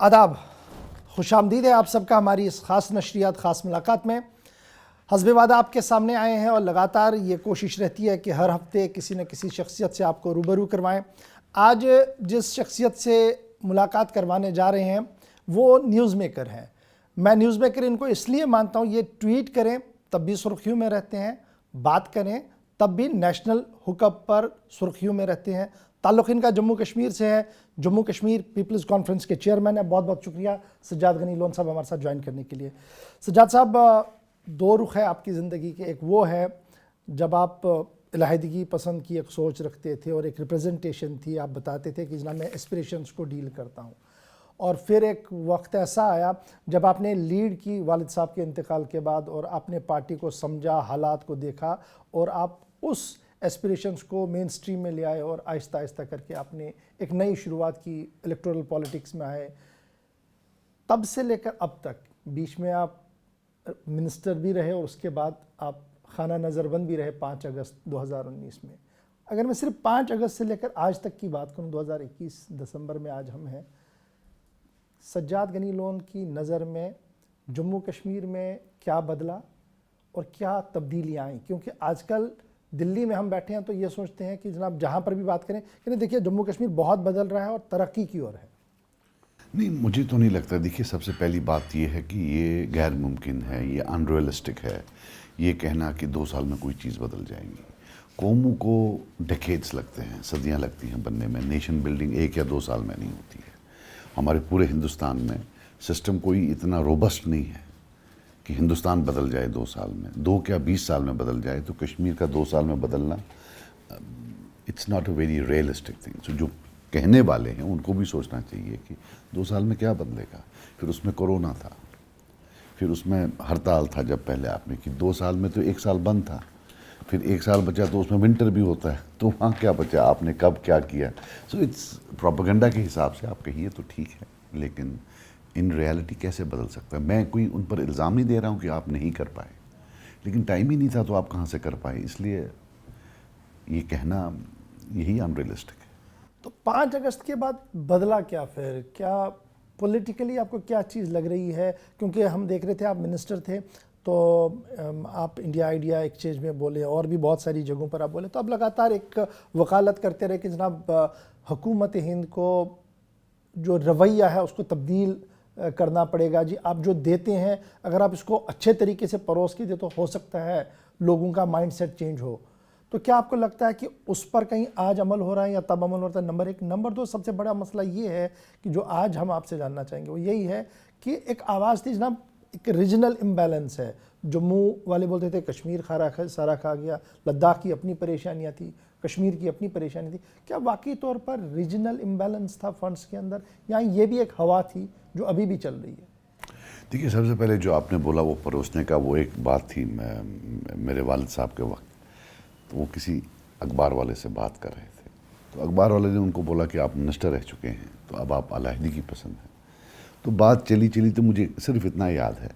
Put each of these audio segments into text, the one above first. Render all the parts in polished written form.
आदाब, खुशामदीद है आप सबका हमारी इस ख़ास नशरियात ख़ास मुलाकात में। हस्बे वादा आपके सामने आए हैं और लगातार ये कोशिश रहती है कि हर हफ्ते किसी न किसी शख्सियत से आपको रूबरू करवाएं। आज जिस शख्सियत से मुलाकात करवाने जा रहे हैं वो न्यूज़ मेकर हैं। मैं न्यूज़ मेकर इनको इसलिए मानता हूँ, ये ट्वीट करें तब भी सुर्खियों में रहते हैं, बात करें तब भी नेशनल हुकअप पर सुर्खियों में रहते हैं। ताल्लुक़ इनका जम्मू कश्मीर से है। जम्मू कश्मीर पीपल्स कॉन्फ्रेंस के चेयरमैन है। बहुत बहुत शुक्रिया सज्जाद गनी लोन साहब हमारे साथ ज्वाइन करने के लिए। सज्जाद साहब, दो रुख है आपकी ज़िंदगी के। एक वो है जब आप इलाहिदगी पसंद की एक सोच रखते थे और एक रिप्रेजेंटेशन थी, आप बताते थे कि जनाब मैं एस्पिरेशंस को डील करता हूँ। और फिर एक वक्त ऐसा आया जब आपने लीड की वालिद साहब के इंतकाल के बाद और आपने पार्टी को समझा, हालात को देखा और आप उस एस्पिरेशंस को मेन स्ट्रीम में ले आए और आहिस्ता आहिस्ता करके आपने एक नई शुरुआत की, इलेक्टोरल पॉलिटिक्स में आए। तब से लेकर अब तक बीच में आप मिनिस्टर भी रहे और उसके बाद आप खाना नज़रबंद भी रहे 5 अगस्त 2019 में। अगर मैं सिर्फ 5 अगस्त से लेकर आज तक की बात करूं, 2021 दिसंबर में आज हम हैं, सज्जाद गनी लोन की नज़र में जम्मू कश्मीर में क्या बदला और क्या तब्दीलियाँ आई? क्योंकि आजकल दिल्ली में हम बैठे हैं तो ये सोचते हैं कि जनाब जहाँ पर भी बात करें कि नहीं, देखिए जम्मू कश्मीर बहुत बदल रहा है और तरक्की की ओर है। नहीं, मुझे तो नहीं लगता। देखिए, सबसे पहली बात ये है कि ये गैर मुमकिन है, ये अनरियलिस्टिक है ये कहना कि 2 साल में कोई चीज़ बदल जाएगी। कौमों को डेकेड्स लगते हैं, सदियां लगती हैं बनने में। नेशन बिल्डिंग 1 या 2 साल में नहीं होती है। हमारे पूरे हिंदुस्तान में सिस्टम कोई इतना रोबस्ट नहीं है कि हिंदुस्तान बदल जाए 2 साल में। 2 क्या 20 साल में बदल जाए। तो कश्मीर का 2 साल में बदलना it's not a very realistic thing. So जो कहने वाले हैं उनको भी सोचना चाहिए कि 2 साल में क्या बदलेगा। फिर उसमें कोरोना था, फिर उसमें हड़ताल था जब पहले आपने कि 2 साल में तो 1 साल बंद था, फिर 1 साल बचा तो उसमें विंटर भी होता है, तो वहाँ क्या बचा, आपने कब क्या किया। सो इट्स प्रोपेगेंडा के हिसाब से आप कहिए तो ठीक है, लेकिन इन रियलिटी कैसे बदल सकता है। मैं कोई उन पर इल्ज़ाम नहीं दे रहा हूँ कि आप नहीं कर पाए, लेकिन टाइम ही नहीं था तो आप कहाँ से कर पाए। इसलिए ये कहना यही अनरियलिस्टिक है। तो 5 अगस्त के बाद बदला क्या? फिर क्या पॉलिटिकली आपको क्या चीज़ लग रही है? क्योंकि हम देख रहे थे आप मिनिस्टर थे तो आप इंडिया आइडिया एक्सचेंज में बोले और भी बहुत सारी जगहों पर आप बोले, तो अब लगातार एक वकालत करते रहे कि जनाब हुकूमत हिंद को जो रवैया है उसको तब्दील करना पड़ेगा। जी, आप जो देते हैं अगर आप इसको अच्छे तरीके से परोस के दे तो हो सकता है लोगों का माइंडसेट चेंज हो। तो क्या आपको लगता है कि उस पर कहीं आज अमल हो रहा है या तब अमल हो रहा है? नंबर 1। नंबर 2, सबसे बड़ा मसला ये है कि जो आज हम आपसे जानना चाहेंगे वो यही है कि एक आवाज़ थी जनाब, एक रीजनल इम्बैलेंस है। जम्मू वाले बोलते थे कश्मीर सारा खा गया, लद्दाख की अपनी परेशानियाँ थी, कश्मीर की अपनी परेशानी थी। क्या वाकई तौर पर रीजनल इम्बैलेंस था फंड्स के अंदर, या ये भी एक हवा थी जो अभी भी चल रही है? देखिए, सबसे पहले जो आपने बोला वो परोसने का, वो एक बात थी मेरे वालिद साहब के वक्त। तो वो किसी अखबार वाले से बात कर रहे थे, तो अखबार वाले ने उनको बोला कि आप मिनिस्टर रह चुके हैं तो अब आप अलहदगी पसंद हैं। तो बात चली तो मुझे सिर्फ इतना याद है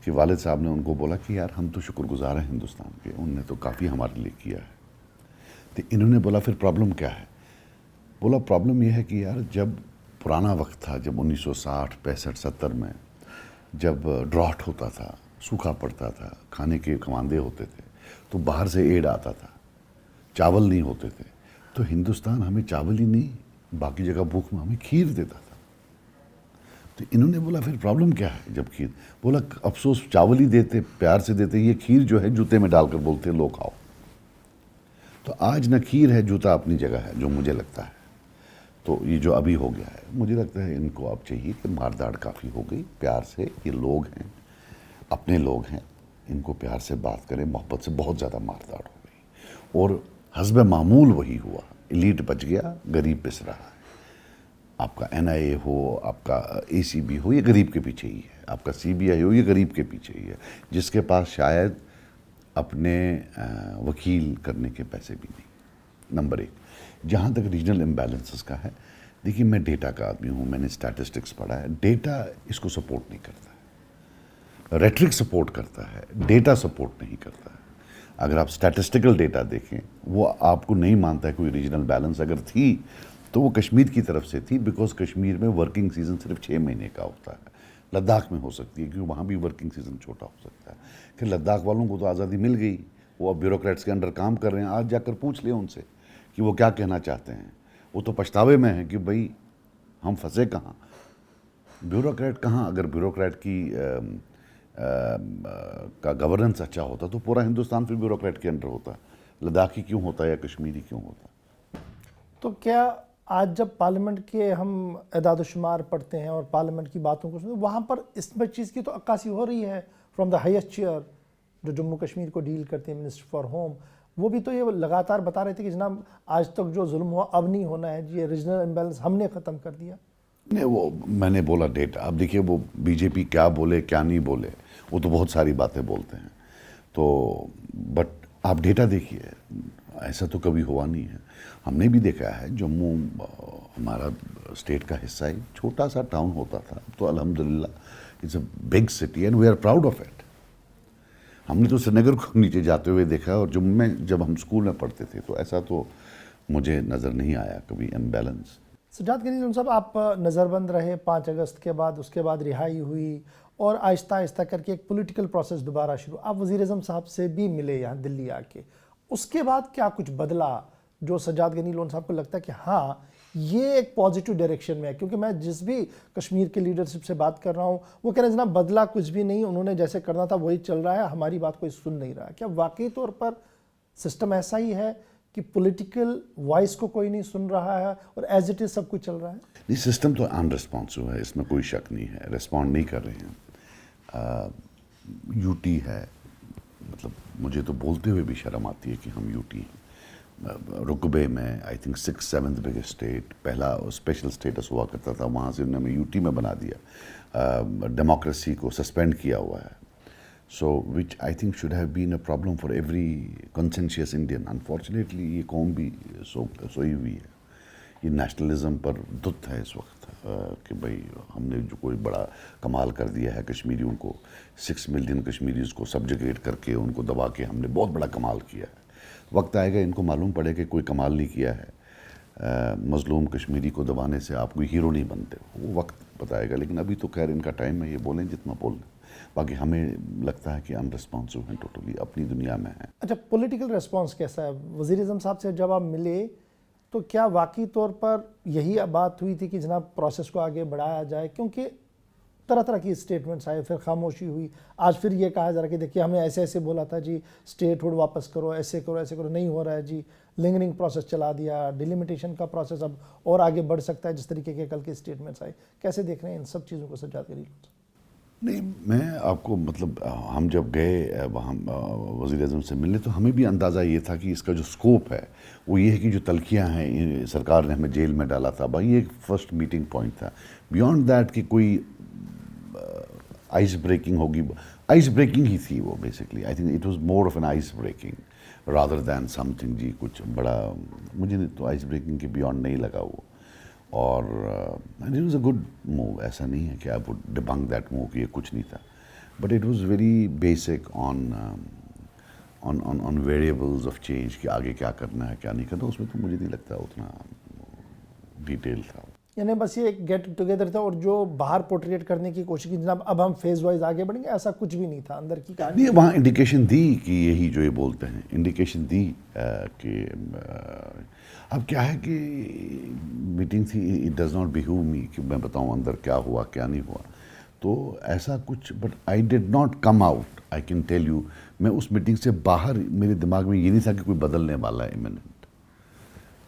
कि वालिद साहब ने उनको बोला कि यार हम तो शुक्रगुजार हैं हिंदुस्तान के, उनने तो काफ़ी हमारे लिए किया है। तो इन्होंने बोला फिर प्रॉब्लम क्या है? बोला प्रॉब्लम यह है कि यार जब पुराना वक्त था, जब 1960, 65, 70 में जब ड्रॉट होता था, सूखा पड़ता था, खाने के कमांदे होते थे, तो बाहर से एड आता था, चावल नहीं होते थे, तो हिंदुस्तान हमें चावल ही नहीं बाकी जगह भूख में हमें खीर देता था। तो इन्होंने बोला फिर प्रॉब्लम क्या है जब खीर? बोला अफसोस चावल ही देते, प्यार से देते, ये खीर जो है जूते में डालकर बोलते लो खाओ। तो आज न खीर है, जूता अपनी जगह है, जो मुझे लगता है। तो ये जो अभी हो गया है, मुझे लगता है इनको अब चाहिए कि मारदाड़ काफ़ी हो गई, प्यार से, ये लोग हैं, अपने लोग हैं, इनको प्यार से बात करें, मोहब्बत से। बहुत ज़्यादा मारदाड़ हो गई और हस्ब मामूल वही हुआ। एलीट बच गया, गरीब पिस रहा है। आपका NIA हो, आपका ACB हो, ये गरीब के पीछे ही है। आपका CBI हो, ये गरीब के पीछे ही है, जिसके पास शायद अपने वकील करने के पैसे भी नहीं। नंबर 1। जहाँ तक रीजनल इम्बैलेंसेस का है, देखिए मैं डेटा का आदमी हूँ, मैंने स्टैटिस्टिक्स पढ़ा है। डेटा इसको सपोर्ट नहीं करता है, रेट्रिक सपोर्ट करता है, डेटा सपोर्ट नहीं करता है। अगर आप स्टैटिस्टिकल डेटा देखें, वो आपको नहीं मानता है कोई रीजनल बैलेंस अगर थी तो वो कश्मीर की तरफ से थी, बिकॉज कश्मीर में वर्किंग सीज़न सिर्फ 6 महीने का होता है। लद्दाख में हो सकती है क्योंकि वहाँ भी वर्किंग सीज़न छोटा हो सकता है। कि लद्दाख वालों को तो आज़ादी मिल गई, वो अब ब्यूरोक्रेट्स के अंडर काम कर रहे हैं। आज जाकर पूछ लें उनसे कि वो क्या कहना चाहते हैं। वो तो पछतावे में हैं कि भाई हम फंसे कहाँ, ब्यूरोक्रेट कहाँ। अगर ब्यूरोक्रेट की का गवर्नेंस अच्छा होता तो पूरा हिंदुस्तान फिर ब्यूरोक्रेट के अंडर होता। लद्दाखी क्यों होता या कश्मीरी क्यों होता। तो क्या आज जब पार्लियामेंट के हम एदाद-ओ-शुमार पढ़ते हैं और पार्लियामेंट की बातों को सुनते हैं, वहाँ पर इस चीज़ की तो अक्कासी हो रही है फ्रॉम द हाईएस्ट चेयर जो जम्मू कश्मीर को डील करते हैं, मिनिस्टर फॉर होम, वो भी तो ये लगातार बता रहे थे कि जनाब आज तक जो जुल्म हुआ अब नहीं होना है जी, ये रीजनल इम्बैलेंस हमने ख़त्म कर दिया। नहीं, वो मैंने बोला डेटा। अब देखिए वो बीजेपी क्या बोले क्या नहीं बोले, वो तो बहुत सारी बातें बोलते हैं, तो बट आप डेटा देखिए, ऐसा तो कभी हुआ नहीं है। हमने भी देखा है जम्मू हमारा स्टेट का हिस्सा है, छोटा सा टाउन होता था, तो अल्हम्दुलिल्लाह it's a big city and we are proud of it. हमने तो श्रीनगर को नीचे जाते हुए देखा, और जम्मू में जब हम स्कूल में पढ़ते थे तो ऐसा तो मुझे नज़र नहीं आया कभी इम्बैलेंस। सज्जाद गनी साहब, आप नज़रबंद रहे 5 अगस्त के बाद, उसके बाद रिहाई हुई और आहिस्ता आहिस्ता करके एक पॉलिटिकल प्रोसेस दोबारा शुरू। आप वज़ीर-ए-आज़म साहब से भी मिले यहाँ दिल्ली आके, उसके बाद क्या कुछ बदला जो सज्जाद गनी लोन साहब को लगता है कि हाँ ये एक पॉजिटिव डायरेक्शन में है? क्योंकि मैं जिस भी कश्मीर की लीडरशिप से बात कर रहा हूँ वो कह रहे हैं जनाब बदला कुछ भी नहीं, उन्होंने जैसे करना था वही चल रहा है, हमारी बात कोई सुन नहीं रहा। क्या वाकई तौर पर सिस्टम ऐसा ही है कि पॉलिटिकल वॉइस को कोई नहीं सुन रहा है और एज इट इज़ सब कुछ चल रहा है? नहीं, सिस्टम तो अनरिस्पॉन्सिव है, इसमें कोई शक नहीं है, रिस्पॉन्ड नहीं कर रहे हैं। यूटी है, मतलब मुझे तो बोलते हुए भी शर्म आती है कि हम यूटी हैं। रुकबे में आई थिंक 6-7 बिगेस्ट स्टेट, पहला स्पेशल स्टेटस हुआ करता था, वहाँ से उन्होंने यूटी में बना दिया। डेमोक्रेसी को सस्पेंड किया हुआ है, so which I think should have been a problem for every conscientious Indian. Unfortunately ये कौम भी सोई हुई है, ये नेशनलिज्म पर दुत है इस वक्त कि भाई हमने जो कोई बड़ा कमाल कर दिया है कश्मीरियों को, 6 मिलियन कश्मीरीज को सब्जुगेट करके उनको दबा के हमने बहुत बड़ा कमाल किया है। वक्त आएगा इनको मालूम पड़े कि कोई कमाल नहीं किया है। मजलूम कश्मीरी को दबाने से आप कोई हीरो नहीं बनते, वो वक्त बताएगा। लेकिन अभी तो खैर इनका टाइम है, ये बोलें जितना बोलें। बाकी हमें लगता है कि अनरिस्पॉन्सिव हैं, टोटली अपनी दुनिया में हैं। अच्छा, पॉलिटिकल रिस्पांस कैसा है? वज़ीर-ए-आज़म साहब से जब आप मिले तो क्या वाकई तौर पर यही बात हुई थी कि जनाब प्रोसेस को आगे बढ़ाया जाए? क्योंकि तरह तरह की स्टेटमेंट्स आए, फिर खामोशी हुई, आज फिर ये कहा जा रहा है कि देखिए हमने ऐसे ऐसे बोला था जी, स्टेटहुड वापस करो, ऐसे करो, नहीं हो रहा है जी, लिंगरिंग प्रोसेस चला दिया, डिलिमिटेशन का प्रोसेस अब और आगे बढ़ सकता है, जिस तरीके के कल के स्टेटमेंट्स आए। कैसे देख रहे हैं इन सब चीज़ों को सज्जाद गनी? नहीं, मैं आपको मतलब हम जब गए वहाँ वज़ीर-ए-आज़म से मिलने, तो हमें भी अंदाज़ा ये था कि इसका जो स्कोप है वो ये है कि जो तलखियाँ हैं, सरकार ने हमें जेल में डाला था, भाई ये एक फर्स्ट मीटिंग पॉइंट था। बियॉन्ड दैट कि कोई आइस ब्रेकिंग होगी, आइस ब्रेकिंग ही थी वो basically. I think it was more of an ice breaking rather than something जी कुछ बड़ा। मुझे तो आइस ब्रेकिंग के बियॉन्ड नहीं लगा वो, और it was a good move. ऐसा नहीं है कि I would debunk that move कि ये कुछ नहीं था, but it was very basic on variables of change कि आगे क्या करना है क्या नहीं करना। उसमें तो मुझे नहीं लगता उतना डिटेल था। यानी बस ये एक गेट टुगेदर था, और जो बाहर पोर्ट्रेट करने की कोशिश की जनाब अब हम फेज वाइज आगे बढ़ेंगे, ऐसा कुछ भी नहीं था अंदर की कहानी। नहीं, वहाँ इंडिकेशन दी कि यही जो ये बोलते हैं, इंडिकेशन दी कि अब क्या है कि मीटिंग थी, इट डज नॉट बिहूव मी कि मैं बताऊँ अंदर क्या हुआ क्या नहीं हुआ, तो ऐसा कुछ। But I did not come out, I can tell you. मैं उस मीटिंग से बाहर, मेरे दिमाग में ये नहीं था कि कोई बदलने वाला है imminent.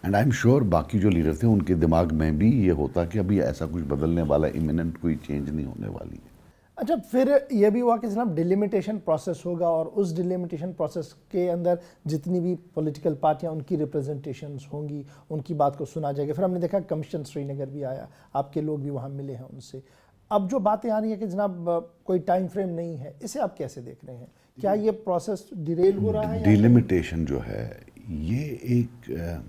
And I am sure बाकी जो लीडर थे उनके दिमाग में भी ये होता कि अभी ऐसा कुछ बदलने वाला इमिनेंट कोई चेंज नहीं होने वाली है। अच्छा, फिर यह भी हुआ कि जनाब डिलिमिटेशन प्रोसेस होगा, और उस डिलिमिटेशन प्रोसेस के अंदर जितनी भी पॉलिटिकल पार्टियां, उनकी रिप्रेजेंटेशंस होंगी, उनकी बात को सुना जाएगा। फिर हमने देखा कमीशन श्रीनगर भी आया, आपके लोग भी वहाँ मिले हैं उनसे। अब जो बातें आ रही है कि जनाब कोई टाइम फ्रेम नहीं है, इसे आप कैसे देख रहे हैं? क्या ये प्रोसेस डिरेल हो रहा है? डिलिमिटेशन जो है ये एक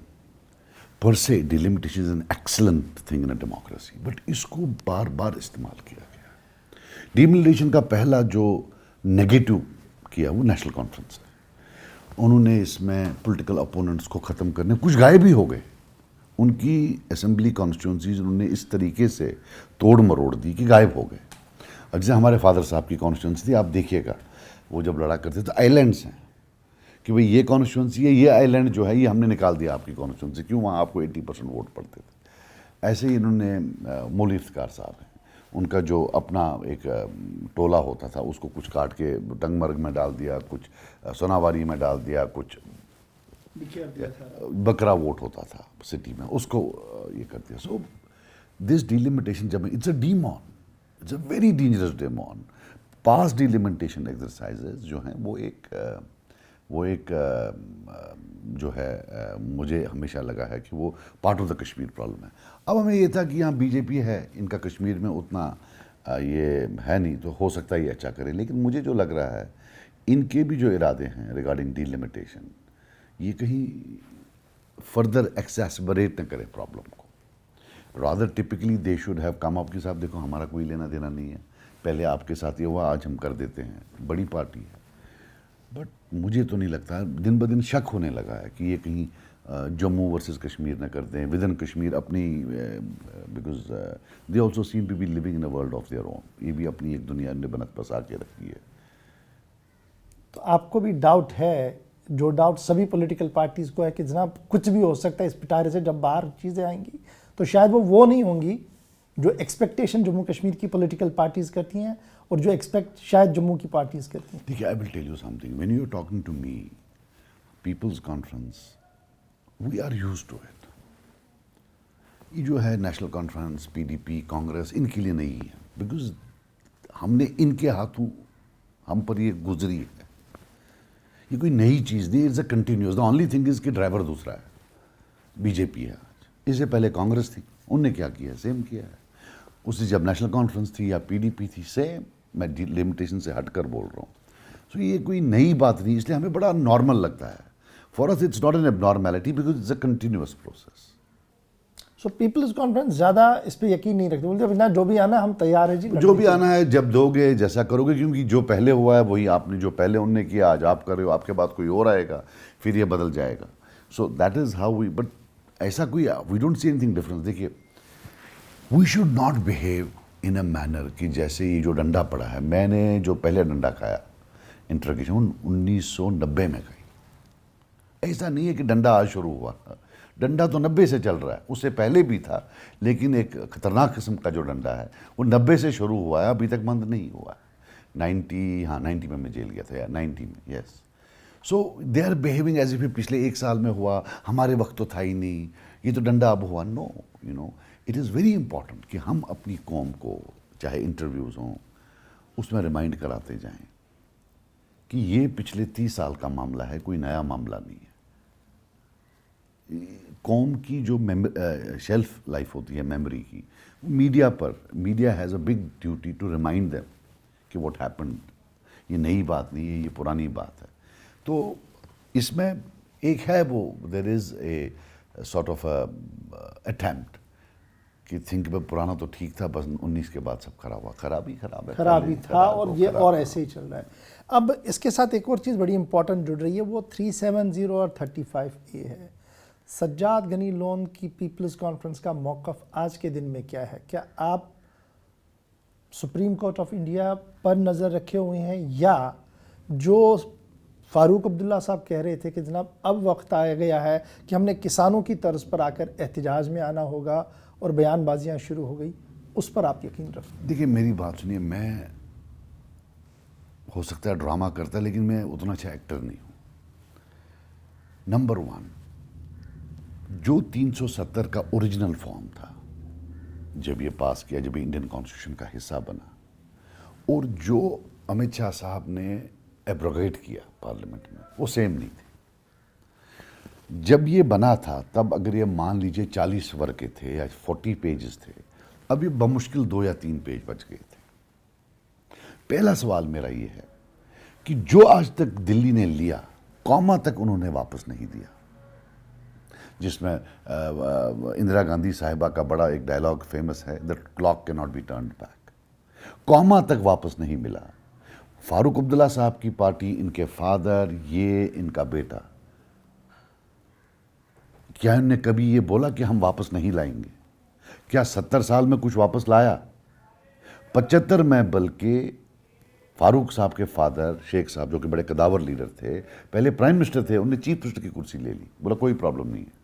पर से delimitation is an excellent thing in a democracy, but इसको बार बार इस्तेमाल किया गया। डिलिमिटेशन का पहला जो नेगेटिव किया वो नेशनल कॉन्फ्रेंस है। उन्होंने इसमें पॉलिटिकल अपोनेंट्स को ख़त्म करने, कुछ गायब भी हो गए, उनकी असेंबली कॉन्स्टिट्यूंसीज उन्होंने इस तरीके से तोड़ मरोड़ दी कि गायब हो गए। अब जैसे हमारे फादर साहब की कॉन्स्टिट्यूंसी थी, आप देखिएगा वो जब लड़ा करते तो आइलैंड्स हैं कि भाई ये कॉन्स्टिट्यूंसी है, ये आइलैंड जो है ये हमने निकाल दिया आपकी कॉन्स्टिट्यूंसी, क्यों वहाँ आपको 80% वोट पड़ते थे। ऐसे ही इन्होंने मौलवी इफ्तिकार साहब हैं, उनका जो अपना एक टोला होता था उसको कुछ काट के टंगमर्ग में डाल दिया, कुछ सोनावारी में डाल दिया, कुछ बकरा वोट होता था सिटी में, उसको ये कर दिया। सो दिस डिलिमिटेशन जब it's a demon, it's a very dangerous demon. Pass delimitation exercises जो हैं वो एक जो है मुझे हमेशा लगा है कि वो part of the Kashmir problem है। अब हमें ये था कि यहाँ बीजेपी है, इनका कश्मीर में उतना ये है नहीं, तो हो सकता है ये अच्छा करे, लेकिन मुझे जो लग रहा है इनके भी जो इरादे हैं रिगार्डिंग डिलिमिटेशन, ये कहीं फर्दर एक्सेसबरेट न करे प्रॉब्लम को। Rather typically they should have come up कि साहब देखो हमारा कोई लेना देना नहीं है, पहले आपके साथ ये हुआ, आज हम कर देते हैं, बड़ी पार्टी है। बट मुझे तो नहीं लगता, दिन ब दिन शक होने लगा है कि ये कहीं जम्मू वर्सेस कश्मीर न कर दें, विद इन कश्मीर अपनी, because they also seem to be living in a world of their own, ये भी अपनी एक दुनिया ने बनत बसा के रखी है। तो आपको भी डाउट है, जो डाउट सभी पॉलिटिकल पार्टीज़ को है कि जनाब कुछ भी हो सकता है इस पिटारे से, जब बाहर चीज़ें आएंगी तो शायद वो नहीं होंगी जो एक्सपेक्टेशन जम्मू कश्मीर की पॉलिटिकल पार्टीज़ करती हैं और जो एक्सपेक्ट शायद जम्मू की पार्टीज़ करती हैं। देखिए, I will tell you something, when you are talking to me, People's Conference, we are used to it. ये जो है नेशनल कॉन्फ्रेंस, पीडीपी, कांग्रेस, इनके लिए नहीं है, बिकॉज हमने इनके हाथों हम पर ये गुजरी है, ये कोई नई चीज़ नहीं, it's a continuous. The only thing is कि ड्राइवर दूसरा है, बीजेपी है आज, इससे पहले कांग्रेस थी, उनने क्या किया, सेम किया है। उससे जब नेशनल कॉन्फ्रेंस थी या पीडीपी थी, सेम। मैं लिमिटेशन से हटकर बोल रहा हूँ। सो ये कोई नई बात नहीं, इसलिए हमें बड़ा नॉर्मल लगता है। For us it's not an abnormality because it's a continuous process. So People's Conference ज़्यादा इस पर यकीन नहीं रखते, बोलते ना जो भी आना हम तैयार है जी, जो भी आना है जब दोगे, जैसा करोगे, क्योंकि जो पहले हुआ है वही आपने, जो पहले उनने किया आज आप कर रहे हो, आपके बाद कोई और आएगा, फिर ये बदल जाएगा। So that is how we, but ऐसा कोई we don't see anything difference. देखिए, we should not behave in a manner कि जैसे ये जो डंडा पड़ा है, मैंने जो पहले डंडा खाया इंटरगेशन 1990 में खाई। ऐसा नहीं है कि डंडा आज शुरू हुआ, डंडा तो 90 से चल रहा है, उससे पहले भी था, लेकिन एक खतरनाक किस्म का जो डंडा है वो 90 से शुरू हुआ है, अभी तक बंद नहीं हुआ है। 90 में मैं जेल गया था, या 90 में, yes. So they are behaving as if पिछले 1 साल में हुआ, हमारे वक्त तो था ही नहीं, ये तो डंडा अब हुआ। No, you know, it is very important कि हम अपनी कौम को, चाहे इंटरव्यूज़ हों, उसमें रिमाइंड कराते जाएं कि ये पिछले 30 साल का मामला है, कोई नया मामला नहीं है। कौम की जो शेल्फ लाइफ होती है मेमोरी की, media has a big duty to remind them कि व्हाट हैपेंड। ये नई बात नहीं है, ये पुरानी बात है। तो इसमें एक है वो, there is a sort of attempt कि थिंक में पुराना तो ठीक था, बस 19 के बाद सब खराब हुआ। खराब ही था और ये और ऐसे ही चल रहा है। अब इसके साथ एक और चीज़ बड़ी इंपॉर्टेंट जुड़ रही है, वो 370 और 35A है। सज्जाद गनी लोन की पीपल्स कॉन्फ्रेंस का मौक़िफ़ आज के दिन में क्या है? क्या आप सुप्रीम कोर्ट ऑफ इंडिया पर नज़र रखे हुए हैं, या जो फ़ारूक अब्दुल्ला साहब कह रहे थे कि जनाब अब वक्त आ गया है कि हमने किसानों की तर्ज पर आकर एहतजाज में आना होगा और बयानबाजियाँ शुरू हो गई, उस पर आप यकीन रखें? देखिए, मेरी बात सुनिए, मैं हो सकता है ड्रामा करता, लेकिन मैं उतना अच्छा एक्टर नहीं हूँ। नंबर 1, जो 370 का ओरिजिनल फॉर्म था जब ये पास किया, जब इंडियन कॉन्स्टिट्यूशन का हिस्सा बना, और जो अमित शाह साहब ने एब्रोगेट किया पार्लियामेंट में, वो सेम नहीं थे। जब ये बना था तब अगर ये मान लीजिए 40 वर्ग के थे या 40 पेजेस थे, अब ये बमुश्किल 2 या 3 पेज बच गए थे। पहला सवाल मेरा ये है कि जो आज तक दिल्ली ने लिया, कॉमा तक उन्होंने वापस नहीं दिया, जिसमें इंदिरा गांधी साहिबा का बड़ा एक डायलॉग फेमस है, the clock can not be turned back. Comma तक वापस नहीं मिला। फारूक अब्दुल्ला साहब की पार्टी, इनके फादर, ये इनका बेटा, क्या उन्होंने कभी ये बोला कि हम वापस नहीं लाएंगे? क्या 70 साल में कुछ वापस लाया? 75 में बल्कि फारूक साहब के फादर शेख साहब, जो कि बड़े कदावर लीडर थे, पहले प्राइम मिनिस्टर थे, उन्होंने चीफ मिनिस्टर की कुर्सी ले ली, बोला कोई प्रॉब्लम नहीं है।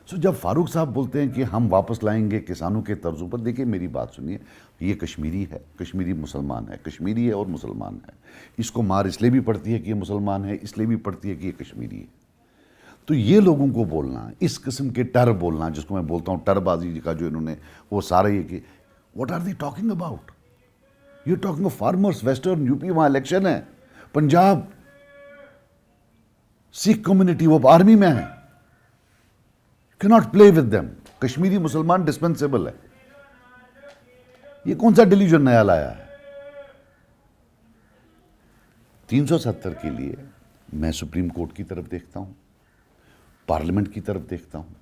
सो जब फारूक साहब बोलते हैं कि हम वापस लाएंगे किसानों के तर्जों पर, देखिए मेरी बात सुनिए, ये कश्मीरी है, कश्मीरी मुसलमान है, कश्मीरी है और मुसलमान है। इसको मार इसलिए भी पड़ती है कि ये मुसलमान है, इसलिए भी पड़ती है कि ये कश्मीरी है। तो ये लोगों को बोलना, इस किस्म के टर बोलना, जिसको मैं बोलता हूँ टरबाजी का, जो इन्होंने वो सारे ये कि what are they talking about? You talking of farmers, western UP, वहां इलेक्शन है, पंजाब सिख कम्युनिटी वो आर्मी में है, cannot play with them. Kashmiri मुसलमान डिस्पेंसेबल है। ये कौन सा डिलीजन नया लाया है? 370 के लिए मैं सुप्रीम कोर्ट की तरफ देखता हूं, पार्लियामेंट की तरफ देखता हूं,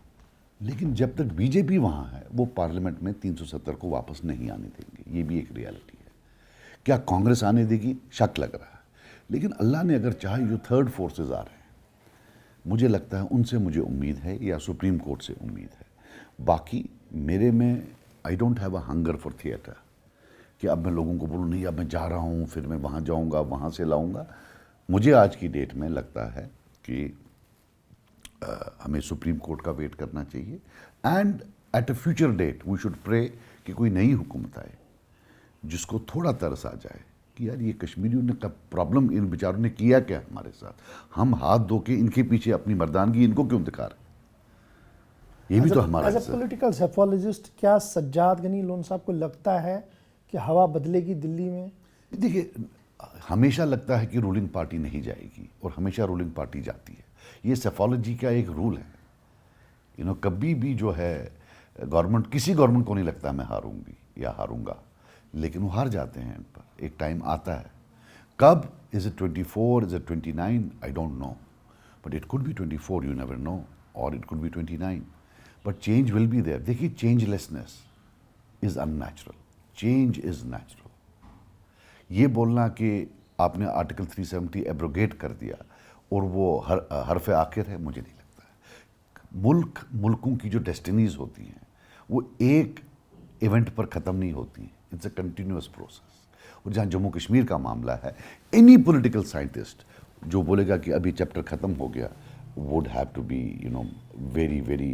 लेकिन जब तक बीजेपी वहां है वो पार्लियामेंट में 370 को वापस नहीं आने देंगे। ये भी एक रियलिटी है। क्या कांग्रेस आने देगी? शक लग रहा है। लेकिन अल्लाह ने अगर चाहे, जो थर्ड फोर्सेस आ रहे हैं, मुझे लगता है उनसे मुझे उम्मीद है, या सुप्रीम कोर्ट से उम्मीद है। बाकी मेरे में I don't have a hunger for theatre कि अब मैं लोगों को बोलूँ नहीं अब मैं जा रहा हूँ, फिर मैं वहाँ जाऊँगा, वहाँ से लाऊंगा। मुझे आज की डेट में लगता है कि हमें सुप्रीम कोर्ट का वेट करना चाहिए, and at a future date we should pray कि कोई नई हुकूमत आए जिसको थोड़ा तरस आ जाए कि यार ये कश्मीरियों ने कब प्रॉब्लम, इन बेचारों ने किया क्या हमारे साथ, हम हाथ धो के इनके पीछे अपनी मर्दानगी इनको क्यों दिखा रहे? ये भी तो हमारा एज अ पॉलिटिकल सेफोलॉजिस्ट, क्या सज्जाद गनी लोन साहब को लगता है कि हवा बदलेगी दिल्ली में? देखिए, हमेशा लगता है कि रूलिंग पार्टी नहीं जाएगी और हमेशा रूलिंग पार्टी जाती है। ये सेफोलॉजी का एक रूल है। कभी भी जो है गवर्नमेंट, किसी गवर्नमेंट को नहीं लगता मैं हारूंगी या हारूंगा, लेकिन वो हार जाते हैं। इन पर एक टाइम आता है, कब? Is it 24, is it 29? I don't know, but it could be 24, you never know, और it could be 29, but change will be there. देखिए, changelessness is unnatural, change is natural. ये बोलना कि आपने आर्टिकल 370 एब्रोगेट कर दिया और वो हरफ आखिर है, मुझे नहीं लगता है। मुल्कों की जो डेस्टिनीज होती हैं वो एक इवेंट पर ख़त्म नहीं होती हैं, इट्स अ कंटिन्यूअस प्रोसेस। और जहाँ जम्मू कश्मीर का मामला है, एनी पॉलिटिकल साइंटिस्ट जो बोलेगा कि अभी चैप्टर ख़त्म हो गया would have to be very very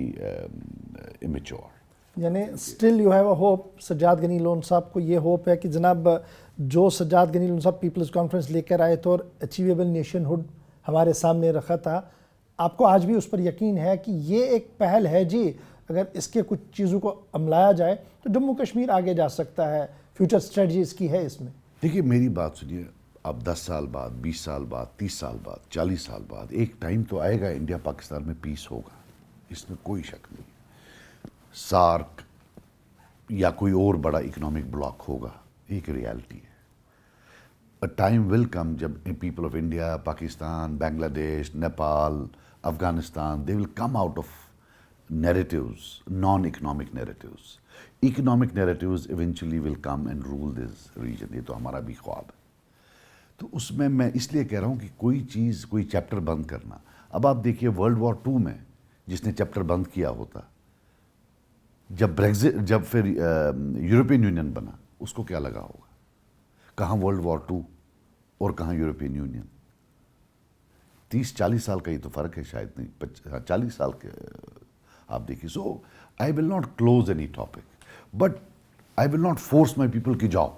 immature. यानी still you have a hope, Sajjad Gani Lone sahab को ये होप है कि जनाब जो सज्जाद गनी लोन साहब पीपल्स कॉन्फ्रेंस लेकर आए थे और अचीवेबल नेशनहुड हमारे सामने रखा था, आपको आज भी उस पर यकीन है कि ये एक पहल है जी, अगर इसके कुछ चीज़ों को अमलाया जाए तो जम्मू कश्मीर आगे जा सकता है, फ्यूचर स्ट्रेटजी इसकी है इसमें? देखिए, मेरी बात सुनिए, अब 10 साल बाद, 20 साल बाद, 30 साल बाद, 40 साल बाद एक टाइम तो आएगा इंडिया पाकिस्तान में पीस होगा, इसमें कोई शक नहीं। सार्क या कोई और बड़ा इकोनॉमिक ब्लॉक होगा, एक रियलिटी है। अ टाइम विल कम जब people of India, Pakistan, Bangladesh, Nepal, Afghanistan, they will come out of narratives, non-economic narratives. Economic narratives eventually will come and rule this region. ये तो हमारा भी ख्वाब है। तो उसमें मैं इसलिए कह रहा हूँ कि कोई चीज़, कोई चैप्टर बंद करना, अब आप देखिए वर्ल्ड वॉर 2 में जिसने चैप्टर बंद किया होता, जब ब्रेग्जिट, जब फिर यूरोपियन यूनियन बना, उसको क्या लगा होगा? कहाँ वर्ल्ड वॉर 2 और कहाँ यूरोपियन यूनियन? 30-40 साल का ही तो फ़र्क है, शायद नहीं 40 साल के आप देखिए। So I will not close any topic, but I will not force my people की जाओ।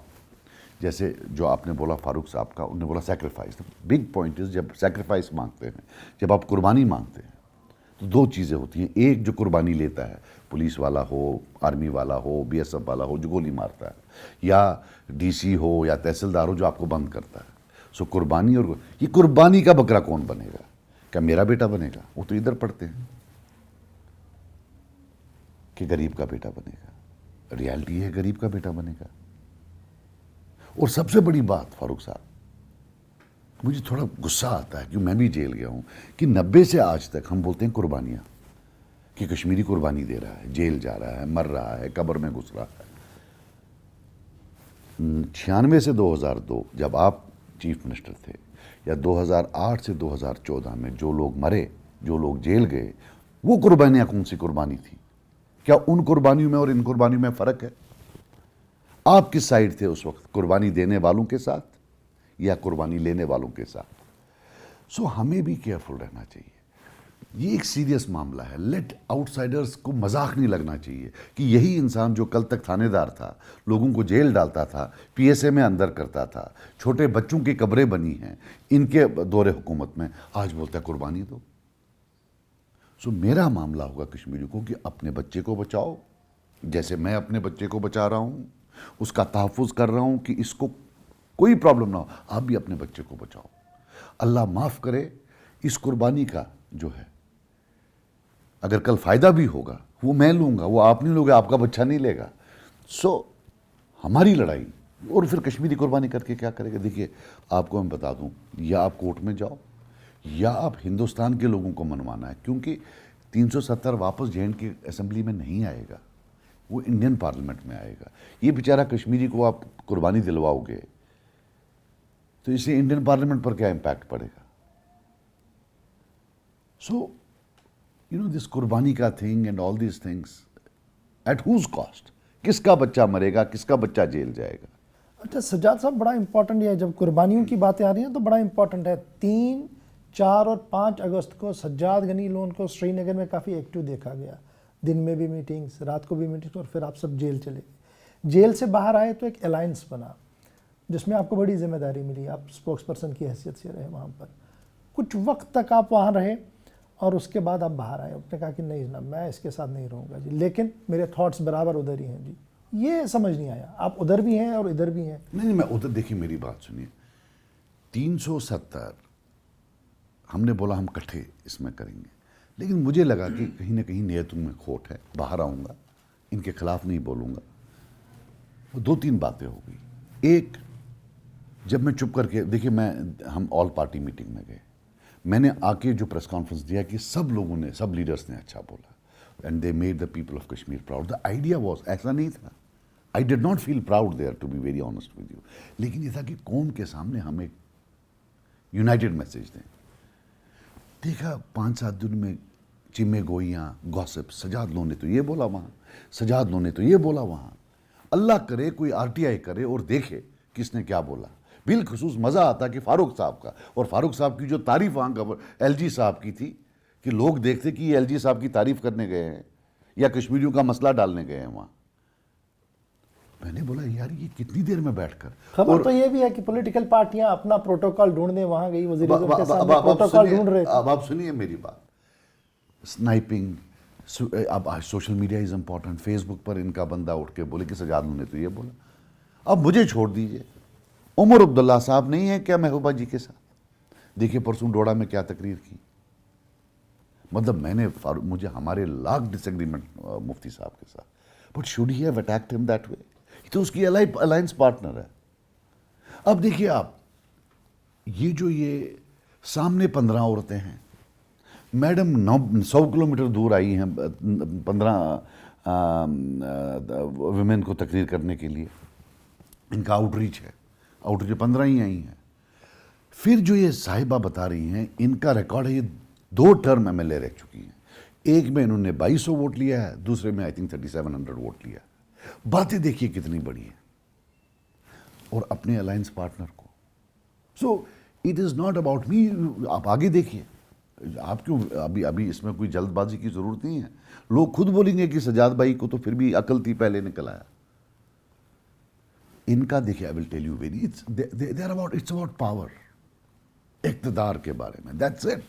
जैसे जो आपने बोला फारूक साहब का, उन्होंने बोला सेक्रीफाइस। बिग पॉइंट इज, जब सेक्रीफाइस मांगते हैं, जब आप कुर्बानी मांगते हैं, तो 2 चीज़ें होती हैं। एक, जो कुर्बानी लेता है, पुलिस वाला हो, आर्मी वाला हो, BSF वाला हो जो गोली मारता है, या DC हो या तहसीलदार हो जो आपको बंद करता है। सो कुर्बानी, और ये कुर्बानी का बकरा कौन बनेगा? क्या मेरा बेटा बनेगा? वो तो इधर पढ़ते हैं कि गरीब का बेटा बनेगा। रियलिटी है गरीब का बेटा बनेगा। और सबसे बड़ी बात फारूक साहब, मुझे थोड़ा गुस्सा आता है कि मैं भी जेल गया हूं, कि 90 से आज तक हम बोलते हैं कुर्बानियां, कि कश्मीरी कुर्बानी दे रहा है, जेल जा रहा है, मर रहा है, कब्र में घुस रहा है। 96 से 2002 जब आप चीफ मिनिस्टर थे, या 2008 से 2014 में जो लोग मरे, जो लोग जेल गए, वो कुर्बानियां कौन सी कुर्बानी थी? क्या उन कुर्बानियों में और इन कुर्बानियों में फ़र्क है? आप किस साइड थे उस वक्त, कुर्बानी देने वालों के साथ या कुर्बानी लेने वालों के साथ? सो हमें भी केयरफुल रहना चाहिए। ये एक सीरियस मामला है। लेट आउटसाइडर्स को मजाक नहीं लगना चाहिए कि यही इंसान जो कल तक थानेदार था, लोगों को जेल डालता था, पीएसए में अंदर करता था, छोटे बच्चों की कब्रें बनी हैं इनके दौरे हुकूमत में, आज बोलता है कुर्बानी दो। सो मेरा मामला होगा कश्मीरी को कि अपने बच्चे को बचाओ, जैसे मैं अपने बच्चे को बचा रहा हूँ, उसका तहफ़्फ़ुज़ कर रहा हूँ कि इसको कोई प्रॉब्लम ना हो, आप भी अपने बच्चे को बचाओ। अल्लाह माफ़ करे, इस कुर्बानी का जो है अगर कल फ़ायदा भी होगा वो मैं लूँगा, वो आप नहीं लोगे, आपका बच्चा नहीं लेगा। सो हमारी लड़ाई, और फिर कश्मीरी कुर्बानी करके क्या करेगा? देखिए आपको मैं बता दूँ, या आप कोर्ट में जाओ या आप हिंदुस्तान के लोगों को मनवाना है, क्योंकि 370 वापस जे.एंड.के असेंबली में नहीं आएगा, वो इंडियन पार्लियामेंट में आएगा। ये बेचारा कश्मीरी को आप कुर्बानी दिलवाओगे तो इससे इंडियन पार्लियामेंट पर क्या इम्पैक्ट पड़ेगा? सो यू नो दिस कुर्बानी का thing and all this things at whose cost? किसका बच्चा मरेगा, किसका बच्चा जेल जाएगा? अच्छा सज्जाद साहब, बड़ा इंपॉर्टेंट है, जब कुर्बानियों की बातें आ रही हैं तो बड़ा इंपॉर्टेंट है, 3, 4 और 5 अगस्त को सज्जाद गनी लोन को श्रीनगर में काफ़ी एक्टिव देखा गया। दिन में भी मीटिंग्स, रात को भी मीटिंग्स, और फिर आप सब जेल चले गए। जेल से बाहर आए तो एक अलायंस बना जिसमें आपको बड़ी जिम्मेदारी मिली, आप स्पोक्स पर्सन की हैसियत से रहे वहाँ पर। कुछ वक्त तक आप वहाँ रहे और उसके बाद आप बाहर आए, आपने कहा कि नहीं जनाब मैं इसके साथ नहीं रहूँगा जी, लेकिन मेरे थॉट्स बराबर उधर ही हैं जी। ये समझ नहीं आया, आप उधर भी हैं और इधर भी हैं। नहीं, मैं उधर, देखिए मेरी बात सुनिए, 370 हमने बोला हम इकट्ठे इसमें करेंगे, लेकिन मुझे लगा कि कहीं ना कहीं नियतों में खोट है, बाहर आऊँगा, इनके खिलाफ नहीं बोलूँगा। वो 2-3 बातें हो गई। एक, जब मैं चुप करके, देखिए हम ऑल पार्टी मीटिंग में गए, मैंने आके जो प्रेस कॉन्फ्रेंस दिया कि सब लोगों ने, सब लीडर्स ने अच्छा बोला and they made the people of Kashmir proud. The idea was, ऐसा नहीं था, I did not feel proud there to be very honest with you, लेकिन ये था कि कौम के सामने हम एक यूनाइटेड मैसेज दें। देखा 5-7 दिन में चिम्मे गोइयाँ, गॉसिप, सजाद लोन ने तो ये बोला वहाँ, सजाद लोन ने तो ये बोला वहाँ। अल्लाह करे कोई आरटीआई करे और देखे किसने क्या बोला। बिलखसूस मज़ा आता कि फ़ारूक साहब का, और फ़ारूक साहब की जो तारीफ़ वहाँ एलजी साहब की थी कि लोग देखते कि ये एलजी साहब की तारीफ़ करने गए हैं या कश्मीरियों का मसला डालने गए हैं वहाँ। मैंने बोला यार ये कितनी देर में बैठकर, खबर तो ये भी है कि पॉलिटिकल पार्टियां अपना प्रोटोकॉल ढूंढने वहां गई, वज़ीर आज़म के सामने प्रोटोकॉल ढूंढ रहे थे। अब आप सुनिए मेरी बात। स्नाइपिंग, अब social media is important. Facebook पर इनका बंदा उठ के बोले कि सजाद ने तो ये बोला। अब मुझे छोड़ दीजिए, उमर अब्दुल्ला साहब नहीं है क्या महबूबा जी के साथ? देखिए परसों डोडा में क्या तकरीर की। मतलब मुझे हमारे लाख डिसएग्रीमेंट मुफ्ती साहब के साथ, but should he have attacked him that way? तो उसकी अलायंस पार्टनर है। अब देखिए आप, ये सामने 15 औरतें हैं, मैडम 100 किलोमीटर दूर आई हैं 15 वुमेन को तकरीर करने के लिए। इनका आउटरीच है, आउटरीच 15 ही आई हैं। फिर जो ये साहिबा बता रही हैं, इनका रिकॉर्ड है, ये 2 टर्म एमएलए रह चुकी हैं। एक में इन्होंने 2200 वोट लिया है, दूसरे में आई थिंक 3700 वोट लिया है। बातें देखिए कितनी बड़ी है, और अपने अलायंस पार्टनर को। So it is not about me. आप आगे देखिए, आप क्यों अभी इसमें कोई जल्दबाजी की ज़रूरत नहीं है। लोग खुद बोलेंगे कि सजाद भाई को तो फिर भी अकल थी, पहले निकल आया। इनका देखिए, I will tell you very, it's about power, इक़्तिदार के बारे में, दैट्स इट।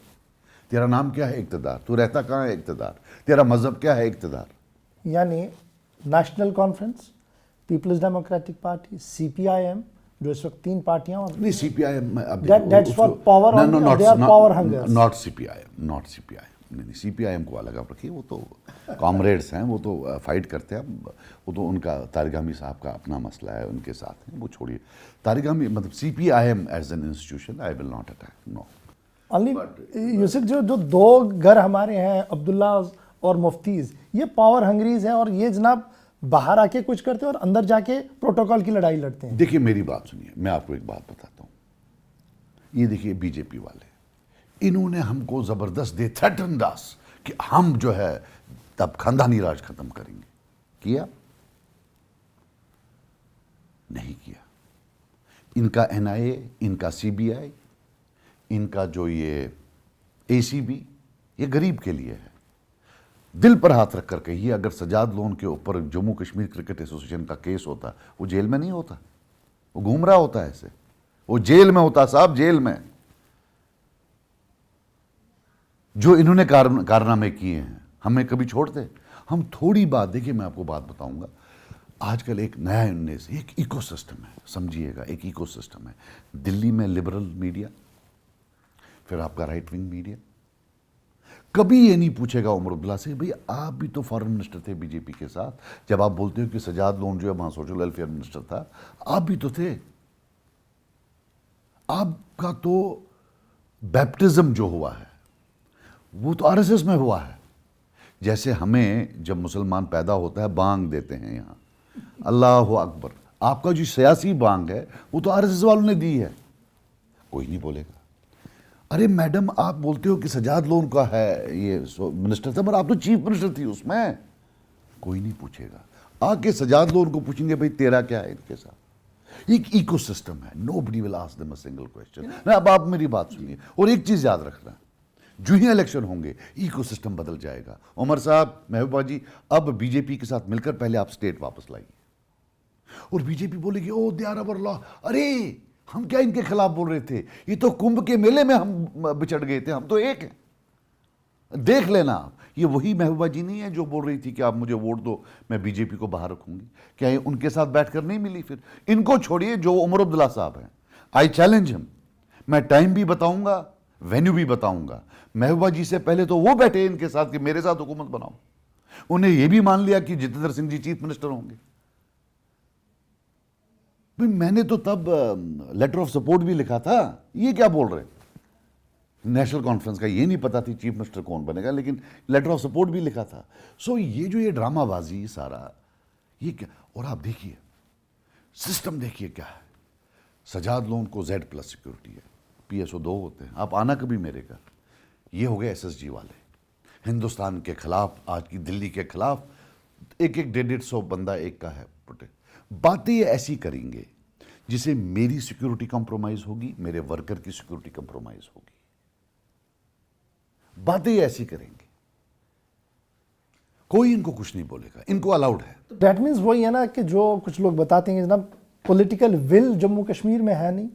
तेरा नाम क्या है? इक़्तिदार। तू रहता कहाँ है? इक़्तिदार। तेरा मजहब क्या है? इक़्तिदार। यानी नेशनल कॉन्फ्रेंस, पीपल्स डेमोक्रेटिक पार्टी, सीपीआईएम, जो इस वक्त 3 पार्टियां, नहीं CPIM, that's for power, they are power hungers. Not CPIM, नहीं सीपीआईएम को अलग आप रखिए, वो तो कॉमरेड्स हैं, वो तो फाइट करते हैं। वो तो उनका तारिक हमीद साहब का अपना मसला है, उनके साथ है, वो छोड़िए। तारिक हमीद, मतलब CPIM as an institution I will not attack, no. Only Yusuf, जो 2 घर हमारे हैं, अब्दुल्ला और मुफ्तीज, ये पावर हंगरीज हैं, और ये जनाब बाहर आके कुछ करते हैं और अंदर जाके प्रोटोकॉल की लड़ाई लड़ते हैं। देखिए मेरी बात सुनिए, मैं आपको एक बात बताता हूँ। ये देखिए बीजेपी वाले, इन्होंने हमको ज़बरदस्त थ्रेटन्ड अस कि हम जो है तब खानदानी राज खत्म करेंगे। किया? नहीं किया। इनका एनआईए, इनका सीबीआई, इनका जो ये एसीबी, ये गरीब के लिए है। दिल पर हाथ रख कर कहिए, अगर सजाद लोन के ऊपर जम्मू कश्मीर क्रिकेट एसोसिएशन का केस होता, वो जेल में नहीं होता, वो घूम रहा होता ऐसे, वो जेल में होता साहब, जेल में। जो इन्होंने कारनामे किए हैं, हमें कभी छोड़ते? हम थोड़ी बात, देखिए मैं आपको बात बताऊंगा, आजकल एक नया एक इकोसिस्टम है, समझिएगा, एक इकोसिस्टम है। दिल्ली में लिबरल मीडिया, फिर आपका राइट विंग मीडिया कभी ये नहीं पूछेगा उमर अब्दुल्ला से, भाई आप भी तो फॉरेन मिनिस्टर थे बीजेपी के साथ, जब आप बोलते हो कि सजाद लोन जो है वहां सोशल वेलफेयर मिनिस्टर था, आप भी तो थे, आपका तो बैप्टिज्म जो हुआ है वो तो आरएसएस में हुआ है। जैसे हमें जब मुसलमान पैदा होता है बांग देते हैं यहाँ, अल्लाह अकबर, आपका जो सियासी बांग है वो तो आरएसएस वालों ने दी है, कोई नहीं बोलेगा। अरे मैडम, आप बोलते हो कि सजाद लोन का है ये मिनिस्टर था, पर आप तो चीफ मिनिस्टर थी उसमें, कोई नहीं पूछेगा। आके सजाद लोन को पूछेंगे भाई तेरा क्या है इनके साथ। एक इकोसिस्टम है, nobody will ask them a single question. ना, अब आप मेरी बात सुनिए और एक चीज याद रखना, जो ही इलेक्शन होंगे इकोसिस्टम बदल जाएगा। उमर साहब, महबूबा जी, अब बीजेपी के साथ मिलकर पहले आप स्टेट वापस लाइए, और बीजेपी बोलेगी ओ दे आर अवर लॉ। अरे हम क्या इनके खिलाफ बोल रहे थे, ये तो कुंभ के मेले में हम बिछड़ गए थे, हम तो एक हैं। देख लेना आप, ये वही महबूबा जी नहीं है जो बोल रही थी कि आप मुझे वोट दो मैं बीजेपी को बाहर रखूंगी। क्या ये उनके साथ बैठकर नहीं मिली? फिर इनको छोड़िए, जो उमर अब्दुल्ला साहब हैं, आई चैलेंज हिम, मैं टाइम भी बताऊंगा, वेन्यू भी बताऊंगा। महबूबा जी से पहले तो वो बैठे इनके साथ कि मेरे साथ हुकूमत बनाओ, उन्हें यह भी मान लिया कि जितेंद्र सिंह जी चीफ मिनिस्टर होंगे। मैंने तो तब लेटर ऑफ सपोर्ट भी लिखा था, ये क्या बोल रहे, नेशनल कॉन्फ्रेंस का ये नहीं पता थी चीफ मिनिस्टर कौन बनेगा, लेकिन लेटर ऑफ सपोर्ट भी लिखा था। सो ये जो ये ड्रामाबाजी सारा, ये क्या। और आप देखिए सिस्टम, देखिए क्या है। सजाद लोन को Z+ सिक्योरिटी है, PSO 2 होते हैं, आप आना कभी मेरे घर। ये हो गए SSG वाले, हिंदुस्तान के खिलाफ, आज की दिल्ली के खिलाफ, एक 150-150 बंदा एक का है प्रोटेक्ट। बातें ये ऐसी करेंगे जिसे मेरी सिक्योरिटी कंप्रोमाइज होगी, मेरे वर्कर की सिक्योरिटी कंप्रोमाइज होगी। बातें ये ऐसी करेंगे, कोई इनको कुछ नहीं बोलेगा, इनको अलाउड है। तो दैट मीन्स वही है ना कि जो कुछ लोग बताते हैं जनाब, पॉलिटिकल विल जम्मू कश्मीर में है नहीं,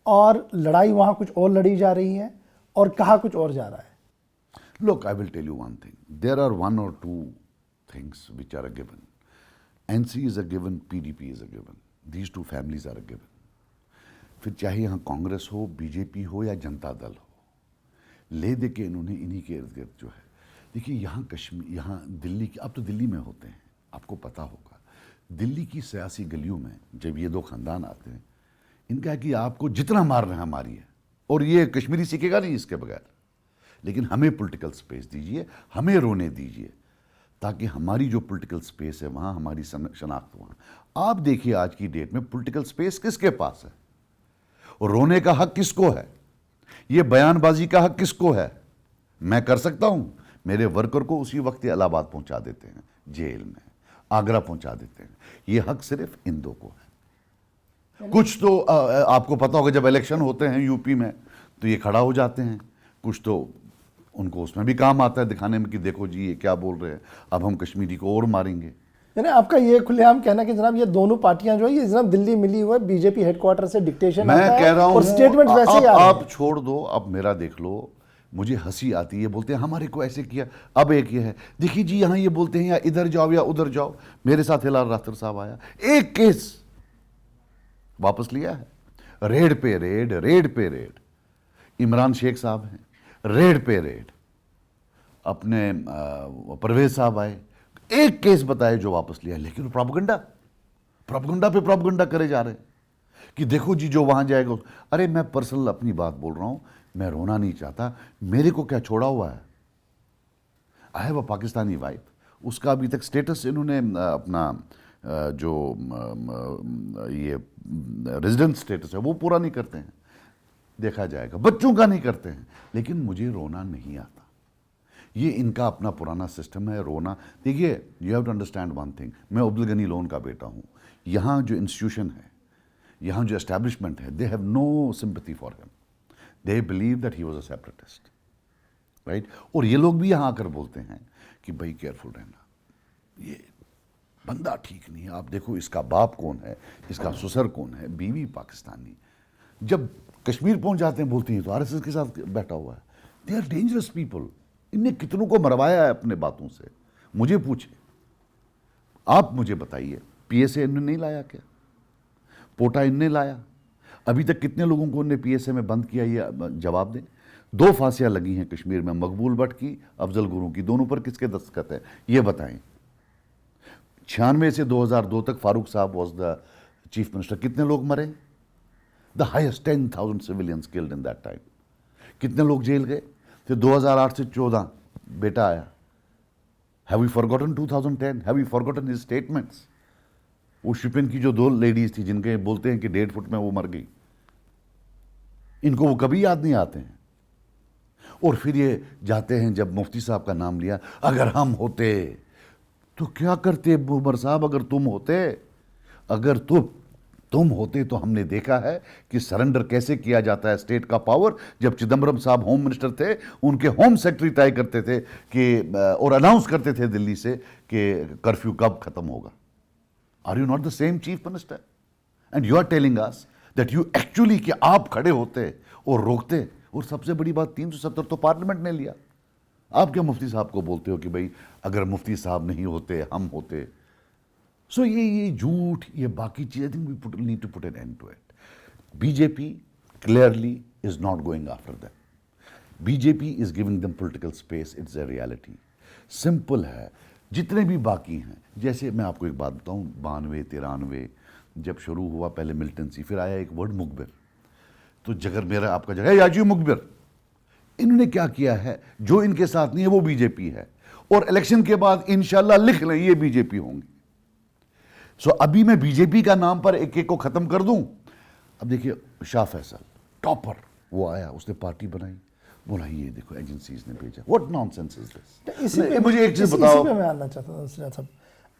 और लड़ाई वहां कुछ और लड़ी जा रही है और कहा कुछ और जा रहा है। Look, I will tell you one thing. There are one or two things which are a given. NC is a given, PDP is a given. These two families are a given. फिर चाहे यहाँ कांग्रेस हो, BJP हो या जनता दल हो, ले दे के इन्होंने इन्हीं के इर्द गिर्द जो है, देखिए यहाँ कश्मीर, यहाँ दिल्ली की, आप तो दिल्ली में होते हैं, आपको पता होगा, दिल्ली की सियासी गलियों में जब ये दो खानदान आते हैं, इनका है कि आपको जितना मारना है मारिए, और ये कश्मीरी सीखेगा नहीं इसके बगैर, लेकिन हमें पॉलिटिकल स्पेस दीजिए, हमें रोने दीजिए, ताकि हमारी जो पॉलिटिकल स्पेस है वहाँ हमारी शनाख्त वहाँ। आप देखिए आज की डेट में पॉलिटिकल स्पेस किसके पास है, और रोने का हक किसको है, ये बयानबाजी का हक किसको है। मैं कर सकता हूँ, मेरे वर्कर को उसी वक्त इलाहाबाद पहुँचा देते हैं, जेल में आगरा पहुँचा देते हैं, ये हक सिर्फ इन दो को है। कुछ तो आपको पता होगा जब इलेक्शन होते हैं यूपी में तो ये खड़ा हो जाते हैं, कुछ तो उनको उसमें भी काम आता है दिखाने में कि देखो जी ये क्या बोल रहे हैं, अब हम कश्मीरी को और मारेंगे। यानी आपका ये खुलेआम कहना कि जनाब ये दोनों पार्टियां जो है ये जनाब दिल्ली मिली हुई है, बीजेपी हेडक्वार्टर से डिक्टेशन मैं कह रहा हूं, और स्टेटमेंट वैसे ही आ रहे हैं। आप छोड़ दो, अब मेरा देख लो, मुझे हंसी आती है, बोलते हैं हमारे को ऐसे किया। अब एक ये है, देखिए जी यहाँ ये बोलते हैं या इधर जाओ या उधर जाओ। मेरे साथ हिलाल राठौर साहब आया, एक केस वापस लिया है, रेड पे रेड, रेड पे रेड। इमरान शेख साहब हैं, रेड पे रेड। अपने परवेज साहब आए, एक केस बताए जो वापस लिया, लेकिन प्रोपेगेंडा पे प्रोपेगेंडा करे जा रहे हैं कि देखो जी जो वहां जाएगा। अरे मैं पर्सनल अपनी बात बोल रहा हूं, मैं रोना नहीं चाहता, मेरे को क्या छोड़ा हुआ है। I have a Pakistani wife, उसका अभी तक स्टेटस इन्होंने अपना जो ये रेजिडेंट स्टेटस है वो पूरा नहीं करते हैं, देखा जाएगा, बच्चों का नहीं करते हैं, लेकिन मुझे रोना नहीं आता। ये इनका अपना पुराना सिस्टम है रोना। देखिए, you have to understand one thing, मैं अब्दुल गनी लोन का बेटा हूँ। यहाँ जो इंस्टीट्यूशन है, यहाँ जो एस्टैब्लिशमेंट है, they have no sympathy for him, they believe that he was a separatist, right. और ये लोग भी यहाँ आकर बोलते हैं कि भाई केयरफुल रहना, ये बंदा ठीक नहीं है, आप देखो इसका बाप कौन है, इसका ससुर कौन है, बीवी पाकिस्तानी। जब कश्मीर पहुंच जाते हैं बोलते हैं तो आरएसएस के साथ बैठा हुआ है। They are dangerous people. इनने कितनों को मरवाया है अपने बातों से। मुझे पूछे, आप मुझे बताइए, पीएसए इनने नहीं लाया क्या? पोटा इनने लाया? अभी तक कितने लोगों को उन्होंने पीएसए में बंद किया, ये जवाब दें। 2 फांसियां लगी हैं कश्मीर में, मकबूल भट्ट की, अफजल गुरू की, दोनों पर किसके दस्तखत है ये बताएं। 96 से 2002 तक फारूक साहब वॉज द चीफ मिनिस्टर, कितने लोग मरे? The highest 10,000 civilians killed in that time. कितने लोग जेल गए? फिर 2008 से 14 बेटा आया। Have we forgotten 2010? Have we forgotten his statements? वो शिपिन की जो 2 लेडीज थी जिनके बोलते हैं कि 1.5 फुट में वो मर गई, इनको वो कभी याद नहीं आते हैं। और फिर ये जाते हैं, जब मुफ्ती साहब का नाम लिया, अगर हम होते तो क्या करते उमर साहब, अगर तुम होते, अगर तुम होते तो हमने देखा है कि सरेंडर कैसे किया जाता है स्टेट का पावर। जब चिदम्बरम साहब होम मिनिस्टर थे, उनके होम सेक्रेटरी तय करते थे कि और अनाउंस करते थे दिल्ली से कि कर्फ्यू कब खत्म होगा। Are you not the same chief minister? And you are telling us that you actually, कि आप खड़े होते और रोकते। और सबसे बड़ी बात, 370 तो पार्लियामेंट ने लिया। आप क्या मुफ्ती साहब को बोलते हो कि भाई अगर मुफ्ती साहब नहीं होते हम होते? सो ये झूठ, ये बाकी चीज़, I think we need to put an end to it. BJP clearly is not going after them. BJP is giving them political space, it's a reality. Simple है। जितने भी बाकी हैं, जैसे मैं आपको एक बात बताऊं, 92, 93 जब शुरू हुआ, पहले मिलिटेंसी, फिर आया एक वर्ड मुखबिर। तो जगह मेरा आपका जगह याजू मुखबिर, इन्होंने क्या किया है, जो इनके साथ नहीं है वो बीजेपी है, और इलेक्शन के बाद इंशाल्लाह लिख लें ये बीजेपी होंगे। सो अभी मैं बीजेपी का नाम पर एक एक को खत्म कर दूं। अब देखिए, शाह फैसल टॉपर, वो आया, उसने पार्टी बनाई, बोला ये देखो एजेंसीज ने भेजा। What nonsense is this? मुझे एक चीज बताओ। इसी पे मैं आना चाहता हूं साहब।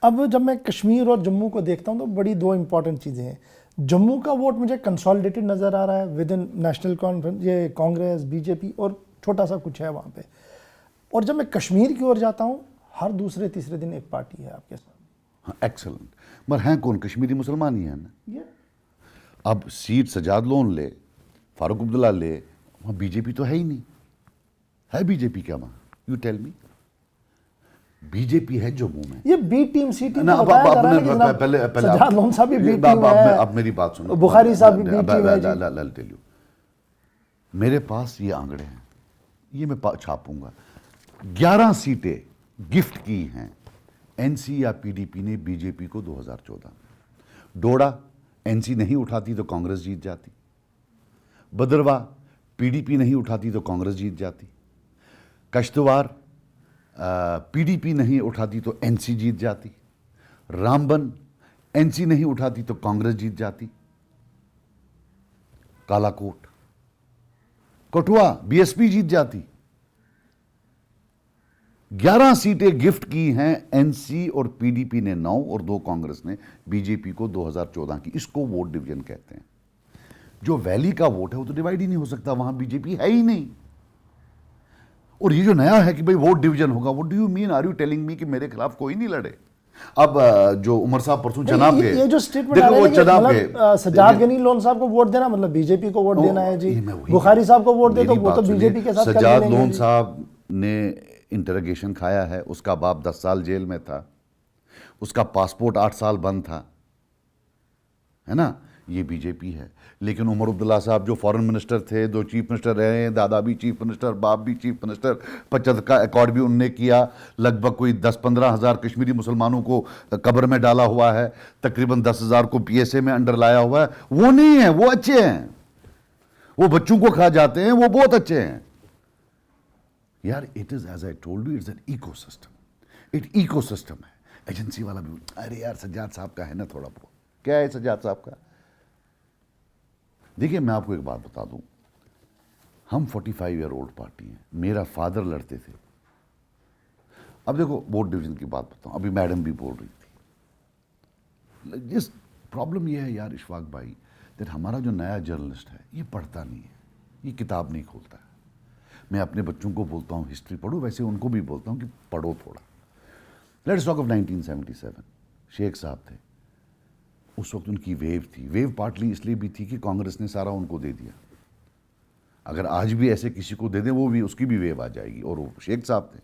अब जब मैं कश्मीर और जम्मू को देखता हूं तो बड़ी 2 इंपॉर्टेंट चीज़ें हैं। जम्मू का वोट मुझे कंसोलिडेटेड नज़र आ रहा है विद इन नेशनल कॉन्फ्रेंस, ये कांग्रेस, बीजेपी और छोटा सा कुछ है वहाँ पे। और जब मैं कश्मीर की ओर जाता हूँ, हर दूसरे तीसरे दिन एक पार्टी है आपके साथ। हाँ, एक्सेलेंट। मगर हैं कौन? कश्मीरी मुसलमान ही है ना। अब सीट सजाद लोन ले, फारूक अब्दुल्ला ले, वहाँ बीजेपी तो है ही नहीं। है बीजेपी क्या वहाँ? You tell me. बीजेपी है जम्मू में। ये बी टीम, सी टीम ना, पहले सजाद लोन साहब भी बी टीम है। अब मेरी बात सुनो, बुखारी साहब भी बी टीम है जी। टेल यू, मेरे पास ये आंकड़े हैं, ये मैं छापूंगा। 11 सीटें गिफ्ट की हैं एनसी या पीडीपी ने बीजेपी को 2014 में। डोडा एनसी नहीं उठाती तो कांग्रेस जीत जाती। बदरवा पीडीपी नहीं उठाती तो कांग्रेस जीत जाती। कश्तवार पीडीपी नहीं उठाती तो एनसी जीत जाती। रामबन एनसी नहीं उठाती तो कांग्रेस जीत जाती। कालाकोट, कठुआ बीएसपी जीत जाती। 11 सीटें गिफ्ट की हैं एनसी और पीडीपी ने 9 और 2 कांग्रेस ने बीजेपी को 2014 की। इसको वोट डिवीजन कहते हैं। जो वैली का वोट है वो तो डिवाइड ही नहीं हो सकता, वहां बीजेपी है ही नहीं। और ये जो नया है कि भाई वोट डिवीजन होगा, what do you mean? Are you telling me कि मेरे खिलाफ कोई नहीं लड़े? अब जो उमर साहब परसों चनाब गए, ये जो स्टेटमेंट आ रहा है कि मतलब सजाद गनी लोन साहब को वोट देना मतलब बीजेपी को वोट देना है जी। बुखारी साहब को वोट दे तो वो तो बीजेपी के साथ। सजाद लोन साहब ने इंटरोगेशन खाया है, उसका बाप 10 साल जेल में था, उसका पासपोर्ट 8 साल बंद था, है ना। ये बीजेपी है। लेकिन उमर अब्दुल्ला साहब जो फॉरेन मिनिस्टर थे, 2 चीफ मिनिस्टर रहे हैं, दादा भी चीफ मिनिस्टर, बाप भी चीफ मिनिस्टर, 75 का अकॉर्ड भी उनने किया। लगभग कोई 10-15 हज़ार कश्मीरी मुसलमानों को कब्र में डाला हुआ है, तकरीबन 10,000 को पीएसए में अंडर लाया हुआ है। वो नहीं है, वो अच्छे हैं, वो बच्चों को खा जाते हैं, वो बहुत अच्छे हैं यार। It is as I told you, it's an ecosystem. It ecosystem है। एजेंसी वाला भी, अरे यार सज्जाद साहब का है ना थोड़ा बहुत। क्या है सज्जाद साहब का? देखिए मैं आपको एक बात बता दूं, हम 45 ईयर ओल्ड पार्टी हैं। मेरा फादर लड़ते थे, अब देखो वोट डिवीजन की बात बताऊं, अभी मैडम भी बोल रही थी, जिस प्रॉब्लम ये है यार इशफाक भाई, दैट हमारा जो नया जर्नलिस्ट है ये पढ़ता नहीं है, ये किताब नहीं खोलता है। मैं अपने बच्चों को बोलता हूँ हिस्ट्री पढ़ो, वैसे उनको भी बोलता हूँ कि पढ़ो थोड़ा। लेट्स टॉक ऑफ 1977, शेख साहब थे, उस वक्त उनकी वेव थी। वेव पार्टली इसलिए भी थी कि कांग्रेस ने सारा उनको दे दिया। अगर आज भी ऐसे किसी को दे दें वो भी, उसकी भी वेव आ जाएगी। और वो शेख साहब थे।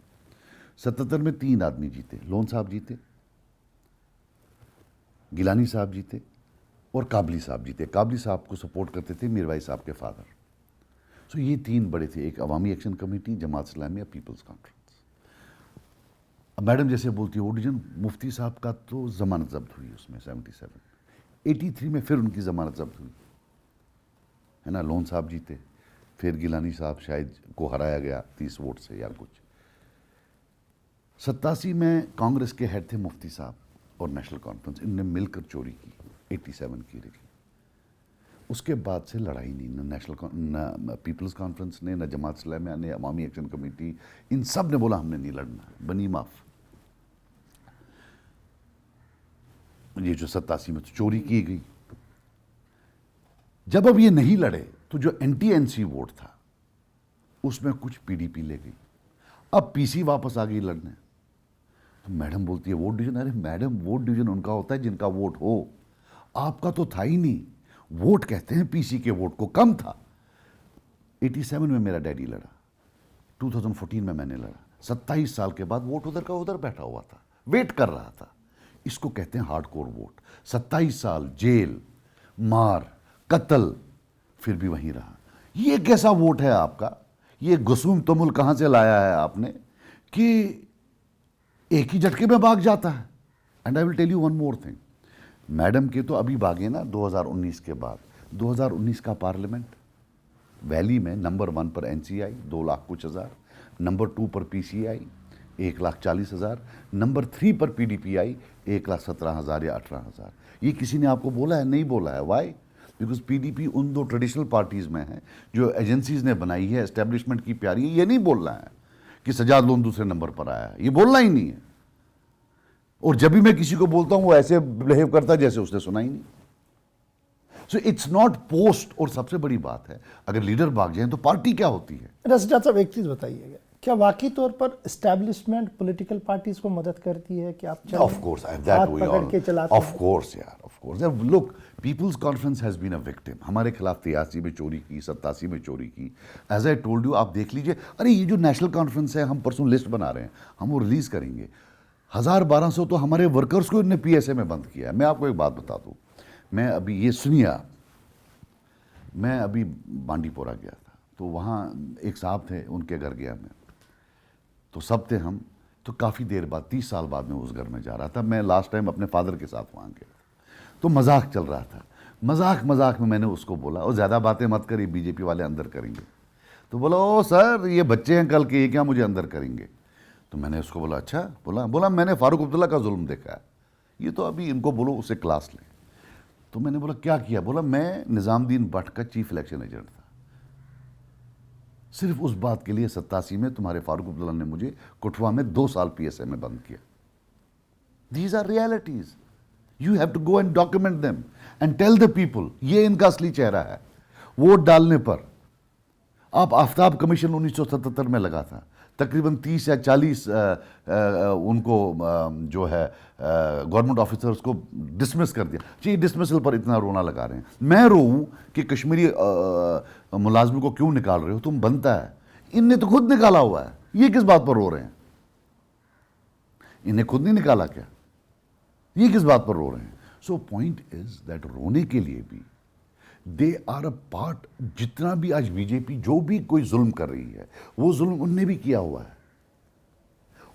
77 में 3 आदमी जीते, लोन साहब जीते, गिलानी साहब जीते और काबली साहब जीते। काबली साहब को सपोर्ट करते थे मीरवाई साहब के फादर। सो ये 3 बड़े थे, एक अवामी एक्शन कमेटी, जमात इस्लामी या पीपल्स कॉन्फ्रेंस। अब मैडम जैसे बोलती है वो डिवीजन, मुफ्ती साहब का तो जमानत जब्त हुई उसमें 77, 83 में फिर उनकी जमानत जब्त हुई है ना। लोन साहब जीते, फिर गिलानी साहब शायद को हराया गया 30 वोट से या कुछ। 87 में कांग्रेस के हेड थे मुफ्ती साहब और नेशनल कॉन्फ्रेंस, इनने मिलकर चोरी की 87 की रही। उसके बाद से लड़ाई नहीं, न पीपल्स कॉन्फ्रेंस ने, न जमात इस्लामिया ने, अवामी एक्शन कमेटी, इन सब ने बोला हमने नहीं लड़ना, बनी माफ। ये जो 87 में तो चोरी की गई। जब अब ये नहीं लड़े तो जो एंटी एनसी वोट था उसमें कुछ पीडीपी ले गई। अब पीसी वापस आ गई लड़ने। तो मैडम बोलती है वोट डिवीजन। अरे मैडम, वोट डिवीजन उनका होता है जिनका वोट हो, आपका तो था ही नहीं। वोट कहते हैं पीसी के वोट को, कम था। 87 में मेरा डैडी लड़ा, 2014 में मैंने लड़ा। 27 साल के बाद वोट उधर का उधर बैठा हुआ था, वेट कर रहा था। इसको कहते हैं हार्डकोर वोट। 27 साल जेल, मार, कत्ल, फिर भी वहीं रहा। ये कैसा वोट है आपका? ये गुसूम तुमुल कहां से लाया है आपने कि एक ही झटके में भाग जाता है? And I will tell you one more thing, madam के तो अभी भागे ना 2019 के बाद। 2019 का पार्लियामेंट वैली में नंबर 1 पर एनसीआई 2 लाख कुछ हज़ार, नंबर 2 पर पीसीआई 1,40,000, नंबर 3 पर पीडीपीआई 1,17,000 या 18,000। ये किसी ने आपको बोला है? नहीं बोला है। वाई? बिकॉज पीडीपी उन 2 ट्रेडिशनल पार्टीज में है जो एजेंसीज ने बनाई है, एस्टेब्लिशमेंट की प्यारी है। ये नहीं बोलना है कि सजाद लोन दूसरे नंबर पर आया है, ये बोलना ही नहीं है। और जब भी मैं किसी को बोलता हूं वो ऐसे बिहेव करता है जैसे उसने सुना ही नहीं। So it's not post. और सबसे बड़ी बात है, अगर लीडर भाग जाए तो पार्टी क्या होती है? रसदार साहब एक चीज बताइएगा, क्या वाकई तौर पर एस्टैब्लिशमेंट पॉलिटिकल पार्टीज को मदद करती है कि आप ऑफ कोर्स ऑफ कोर्स यार, of course. Look, People's Conference has been a victim. हमारे खिलाफ 83 में चोरी की, 87 में चोरी की। एज आई टोल्ड यू, आप देख लीजिए। अरे ये जो नेशनल कॉन्फ्रेंस है, हम परसों लिस्ट बना रहे हैं, हम वो रिलीज करेंगे। 1000-1200 तो हमारे वर्कर्स को इन्होंने पीएसए में बंद किया है। मैं आपको एक बात बता दूं, मैं अभी ये सुनिए आप, मैं अभी बांडीपोरा गया था, तो वहाँ एक साहब थे, उनके घर गया मैं, तो सब थे हम। तो काफ़ी देर बाद, 30 साल बाद मैं उस घर में जा रहा था। मैं लास्ट टाइम अपने फादर के साथ वहाँ गया, तो मजाक चल रहा था। मजाक में मैंने उसको बोला, और ज़्यादा बातें मत करिए, बीजेपी वाले अंदर करेंगे। तो बोला ओ सर, ये बच्चे हैं कल के, ये क्या मुझे अंदर करेंगे? तो मैंने उसको बोला अच्छा। बोला मैंने फारूक अब्दुल्ला का जुल्म देखा है, ये तो अभी इनको बोलो उससे क्लास लें। तो मैंने बोला क्या किया? बोला मैं निज़ामुद्दीन भट्ट का चीफ इलेक्शन एजेंट था। सिर्फ उस बात के लिए 87 में तुम्हारे फारूक अब्दुल्ला ने मुझे कुठवा में 2 साल पीएसए में बंद किया। These are realities, you have to go and document them and tell the people ये इनका असली चेहरा है। वोट डालने पर आप आफ्ताब कमीशन 1977 में लगा था, तकरीबन 30 या 40 उनको जो है गवर्नमेंट ऑफिसर्स को डिसमिस कर दिया। जी, डिसमिसल पर इतना रोना लगा रहे हैं। मैं रोऊं कि कश्मीरी मुलाजमों को क्यों निकाल रहे हो तुम? बनता है, इनने तो खुद निकाला हुआ है, ये किस बात पर रो रहे हैं? इन्हें खुद नहीं निकाला क्या? ये किस बात पर रो रहे हैं? सो पॉइंट इज दैट रोने के लिए भी दे आर अ पार्ट। जितना भी आज बीजेपी जो भी कोई जुल्म कर रही है, वो जुल्म उनने भी किया हुआ है।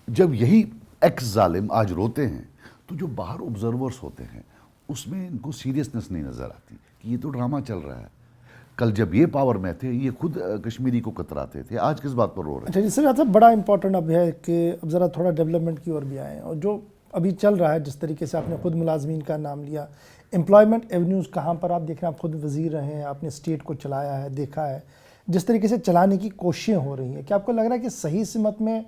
जब यही एक्स जालिम आज रोते हैं, तो जो बाहर ऑब्जर्वर्स होते हैं उसमें इनको सीरियसनेस नहीं नजर आती कि ये तो ड्रामा चल रहा है। कल जब ये पावर में थे, ये खुद कश्मीरी को कतराते थे, आज किस बात पर रो रहे हैं? अच्छा जी सर, अच्छा बड़ा इंपॉर्टेंट अब है कि अब ज़रा थोड़ा डेवलपमेंट की ओर भी आए। और जो अभी चल रहा है, जिस तरीके से आपने खुद मुलाजमीन का नाम लिया, एम्प्लॉयमेंट एवेन्यूज़ कहाँ पर आप देख रहे हैं? आप खुद वज़ीर रहे हैं, आपने स्टेट को चलाया है, देखा है जिस तरीके से चलाने की कोशिशें हो रही हैं, क्या आपको लग रहा है कि सही सिमत में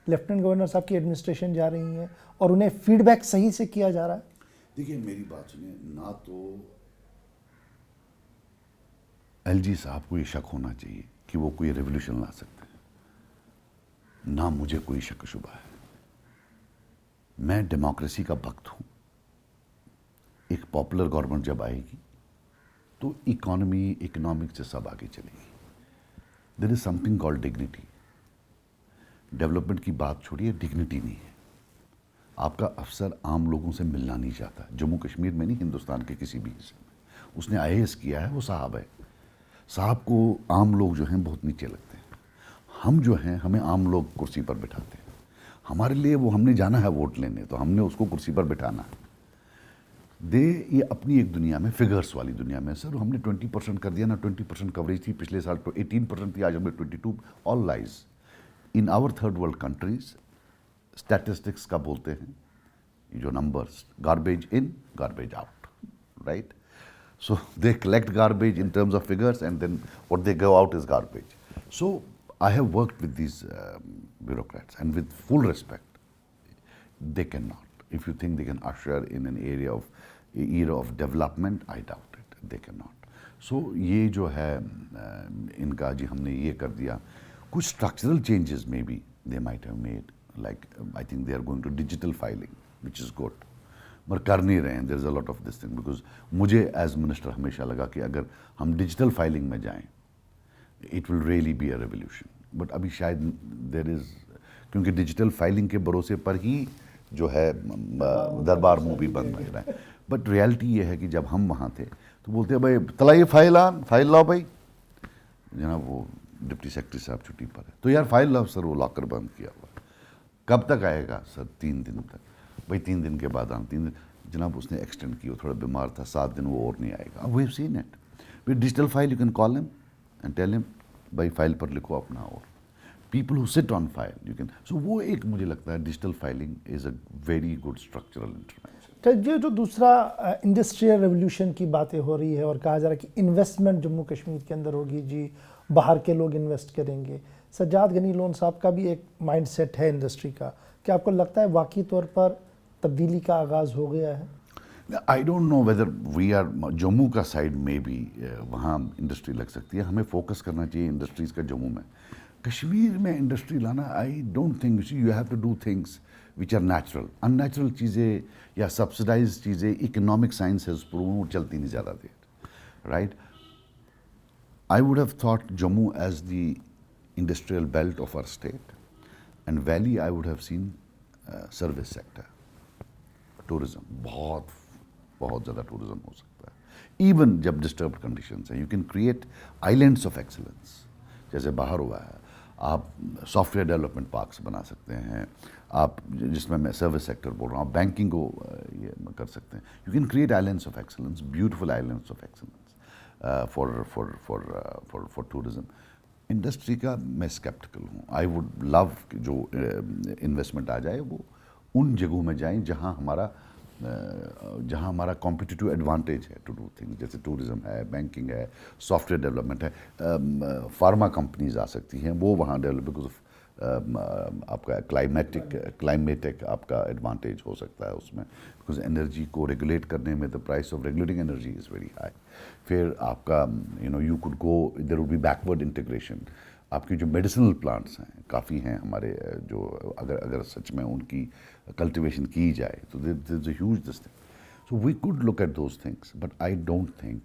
लेफ्टिनेंट गवर्नर साहब की एडमिनिस्ट्रेशन जा रही है और उन्हें फीडबैक सही से किया जा रहा है? देखिए मेरी बात सुनिए, ना तो एलजी साहब को ये शक होना चाहिए कि वो कोई रेवोल्यूशन ला सकते हैं, ना मुझे कोई शक शुबा है। मैं डेमोक्रेसी का भक्त हूं। एक पॉपुलर गवर्नमेंट जब आएगी तो इकोनॉमी, इकोनॉमिक्स से सब आगे चलेगी। There is something called dignity. Development की बात छोड़िए, डिग्निटी नहीं है। आपका अफसर आम लोगों से मिलना नहीं चाहता। जम्मू कश्मीर में नहीं, हिंदुस्तान के किसी भी हिस्से में उसने आईएएस किया है, वो साहब है। साहब को आम लोग जो हैं बहुत नीचे लगते हैं। हम जो हैं, हमें आम लोग कुर्सी पर बिठाते हैं। हमारे लिए वो, हमने जाना है वोट लेने, तो हमने उसको कुर्सी पर बिठाना है। ये अपनी एक दुनिया में, फिगर्स वाली दुनिया में, सर हमने 20% कर दिया ना, 20% कवरेज थी पिछले साल, तो 18% थी, आज हमें 22। All lies. In our third world countries statistics का बोलते हैं जो numbers, garbage in garbage out, right? So they collect garbage in terms of figures, and then what they go out is garbage. So I have worked with these bureaucrats, and with full respect, they cannot. If you think they can usher in an era of development, I doubt it. They cannot. So ये जो है इनका जी हमने ये कर दिया, कुछ structural changes maybe they might have made. Like I think they are going to digital filing, which is good. मगर कर नहीं रहे हैं। There is a lot of this thing, because मुझे एज मिनिस्टर हमेशा लगा कि अगर हम डिजिटल फाइलिंग में जाएं, it will really be a revolution. But अभी शायद देयर इज़, क्योंकि डिजिटल फाइलिंग के भरोसे पर ही जो है दरबार मूवी बन रहा है। बट रियलिटी ये है कि जब हम वहाँ थे तो बोलते हैं भाई तलाइए फाइल लाओ भाई। जनाब वो डिप्टी सेक्रेटरी साहब छुट्टी पर है, तो यार फाइल लाओ। सर वो लॉकर बंद किया हुआ। कब तक आएगा? सर 3 दिन तक। भाई 3 दिन के बाद आना, 3 दिन। जनाब उसने एक्सटेंड की, वो थोड़ा बीमार था, 7 दिन वो और नहीं आएगा। We have seen it with digital file. You can call him and tell him भाई फाइल पर लिखो अपना, और people who sit on file you can. So वो एक मुझे लगता है digital filing is a very good structural intervention. तो ये जो दूसरा इंडस्ट्रियल रेवोल्यूशन की बातें हो रही है और कहा जा रहा है कि इन्वेस्टमेंट जम्मू कश्मीर के अंदर होगी जी, बाहर के लोग इन्वेस्ट करेंगे। सज्जाद गनी लोन साहब का भी एक माइंड सेट है इंडस्ट्री का। क्या आपको लगता है वाकई तौर पर तब्दीली का आगाज़ हो गया है? I don't know whether we are, Jammu का साइड में भी वहाँ इंडस्ट्री लग सकती है। हमें फोकस करना चाहिए इंडस्ट्रीज़ का जम्मू में। कश्मीर में इंडस्ट्री लाना, I don't think, you have to do things which are natural. Unnatural चीज़ें या सब्सिडाइज चीज़ें, इकोनॉमिक साइंस है वो चलती नहीं ज़्यादा देर, right? I would have thought Jammu as the industrial belt of our state, and valley I would have seen service sector, tourism. बहुत बहुत ज़्यादा टूरिज्म हो सकता है। इवन जब डिस्टर्ब्ड कंडीशंस हैं, you can create islands of excellence, जैसे बाहर हुआ है। आप सॉफ्टवेयर डेवलपमेंट पार्क्स बना सकते हैं, आप जिसमें मैं सर्विस सेक्टर बोल रहा हूँ, आप बैंकिंग को ये कर सकते हैं। You can create islands of excellence, beautiful islands of excellence for tourism. Industry का मैं स्केप्टिकल हूँ। आई वुड लव कि जो इन्वेस्टमेंट आ जाए वो उन जगहों में जाएं जहां हमारा कॉम्पिटिटिव एडवांटेज है टू डू थिंग्स, जैसे टूरिज्म है, बैंकिंग है, सॉफ्टवेयर डेवलपमेंट है। फार्मा कंपनीज आ सकती हैं, वो वहाँ डेवलप, बिकॉज ऑफ आपका क्लाइमेटिक आपका एडवांटेज हो सकता है उसमें, बिकॉज एनर्जी को रेगुलेट करने में the price of regulating energy is very high. फिर आपका you could go, there would be backward integration. आपकी जो मेडिसिनल प्लांट्स हैं काफ़ी हैं हमारे, जो अगर सच में उनकी कल्टिवेशन की जाए तो there is a huge this thing. So we could look at those things, but I don't think,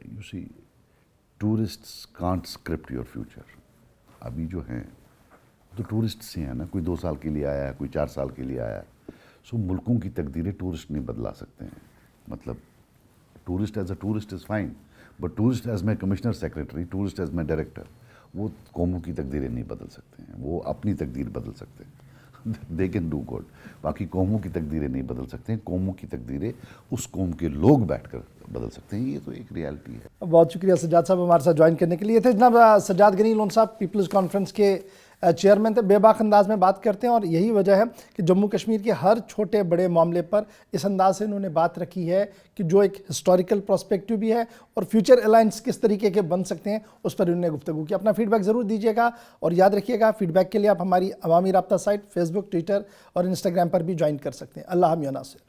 you see, tourists can't script your future. अभी जो हैं तो टूरिस्ट से हैं ना, कोई 2 साल के लिए आया है, कोई 4 साल के लिए आया है। सो मुल्कों की तकदीरें टूरिस्ट नहीं बदला सकते हैं। मतलब tourist as a tourist is fine, but tourist as my commissioner secretary, tourist as my director, वो कौमों की तकदीरें नहीं बदल सकते हैं। वो अपनी तकदीर बदल सकते हैं, दे कैन डू गुड। बाकी कौमों की तकदीरें नहीं बदल सकते हैं। कौमों की तकदीरें उस कौम के लोग बैठकर बदल सकते हैं। ये तो एक रियलिटी है। बहुत शुक्रिया सज्जाद साहब हमारे साथ ज्वाइन करने के लिए। थे जनाब सज्जाद गनी लोन साहब, पीपल्स कॉन्फ्रेंस के चेयरमैन थे, बेबाक अंदाज में बात करते हैं और यही वजह है कि जम्मू कश्मीर के हर छोटे बड़े मामले पर इस अंदाज से उन्होंने बात रखी है कि जो एक हिस्टोरिकल पर्सपेक्टिव भी है और फ्यूचर अलायंस किस तरीके के बन सकते हैं उस पर उन्होंने गुफ्तगू की। अपना फीडबैक ज़रूर दीजिएगा और याद रखिएगा फीडबैक के लिए आप हमारी अवामी राब्ता साइट फेसबुक, ट्विटर और इंस्टाग्राम पर भी ज्वाइन कर सकते हैं। अल्लाह हम या नासिर।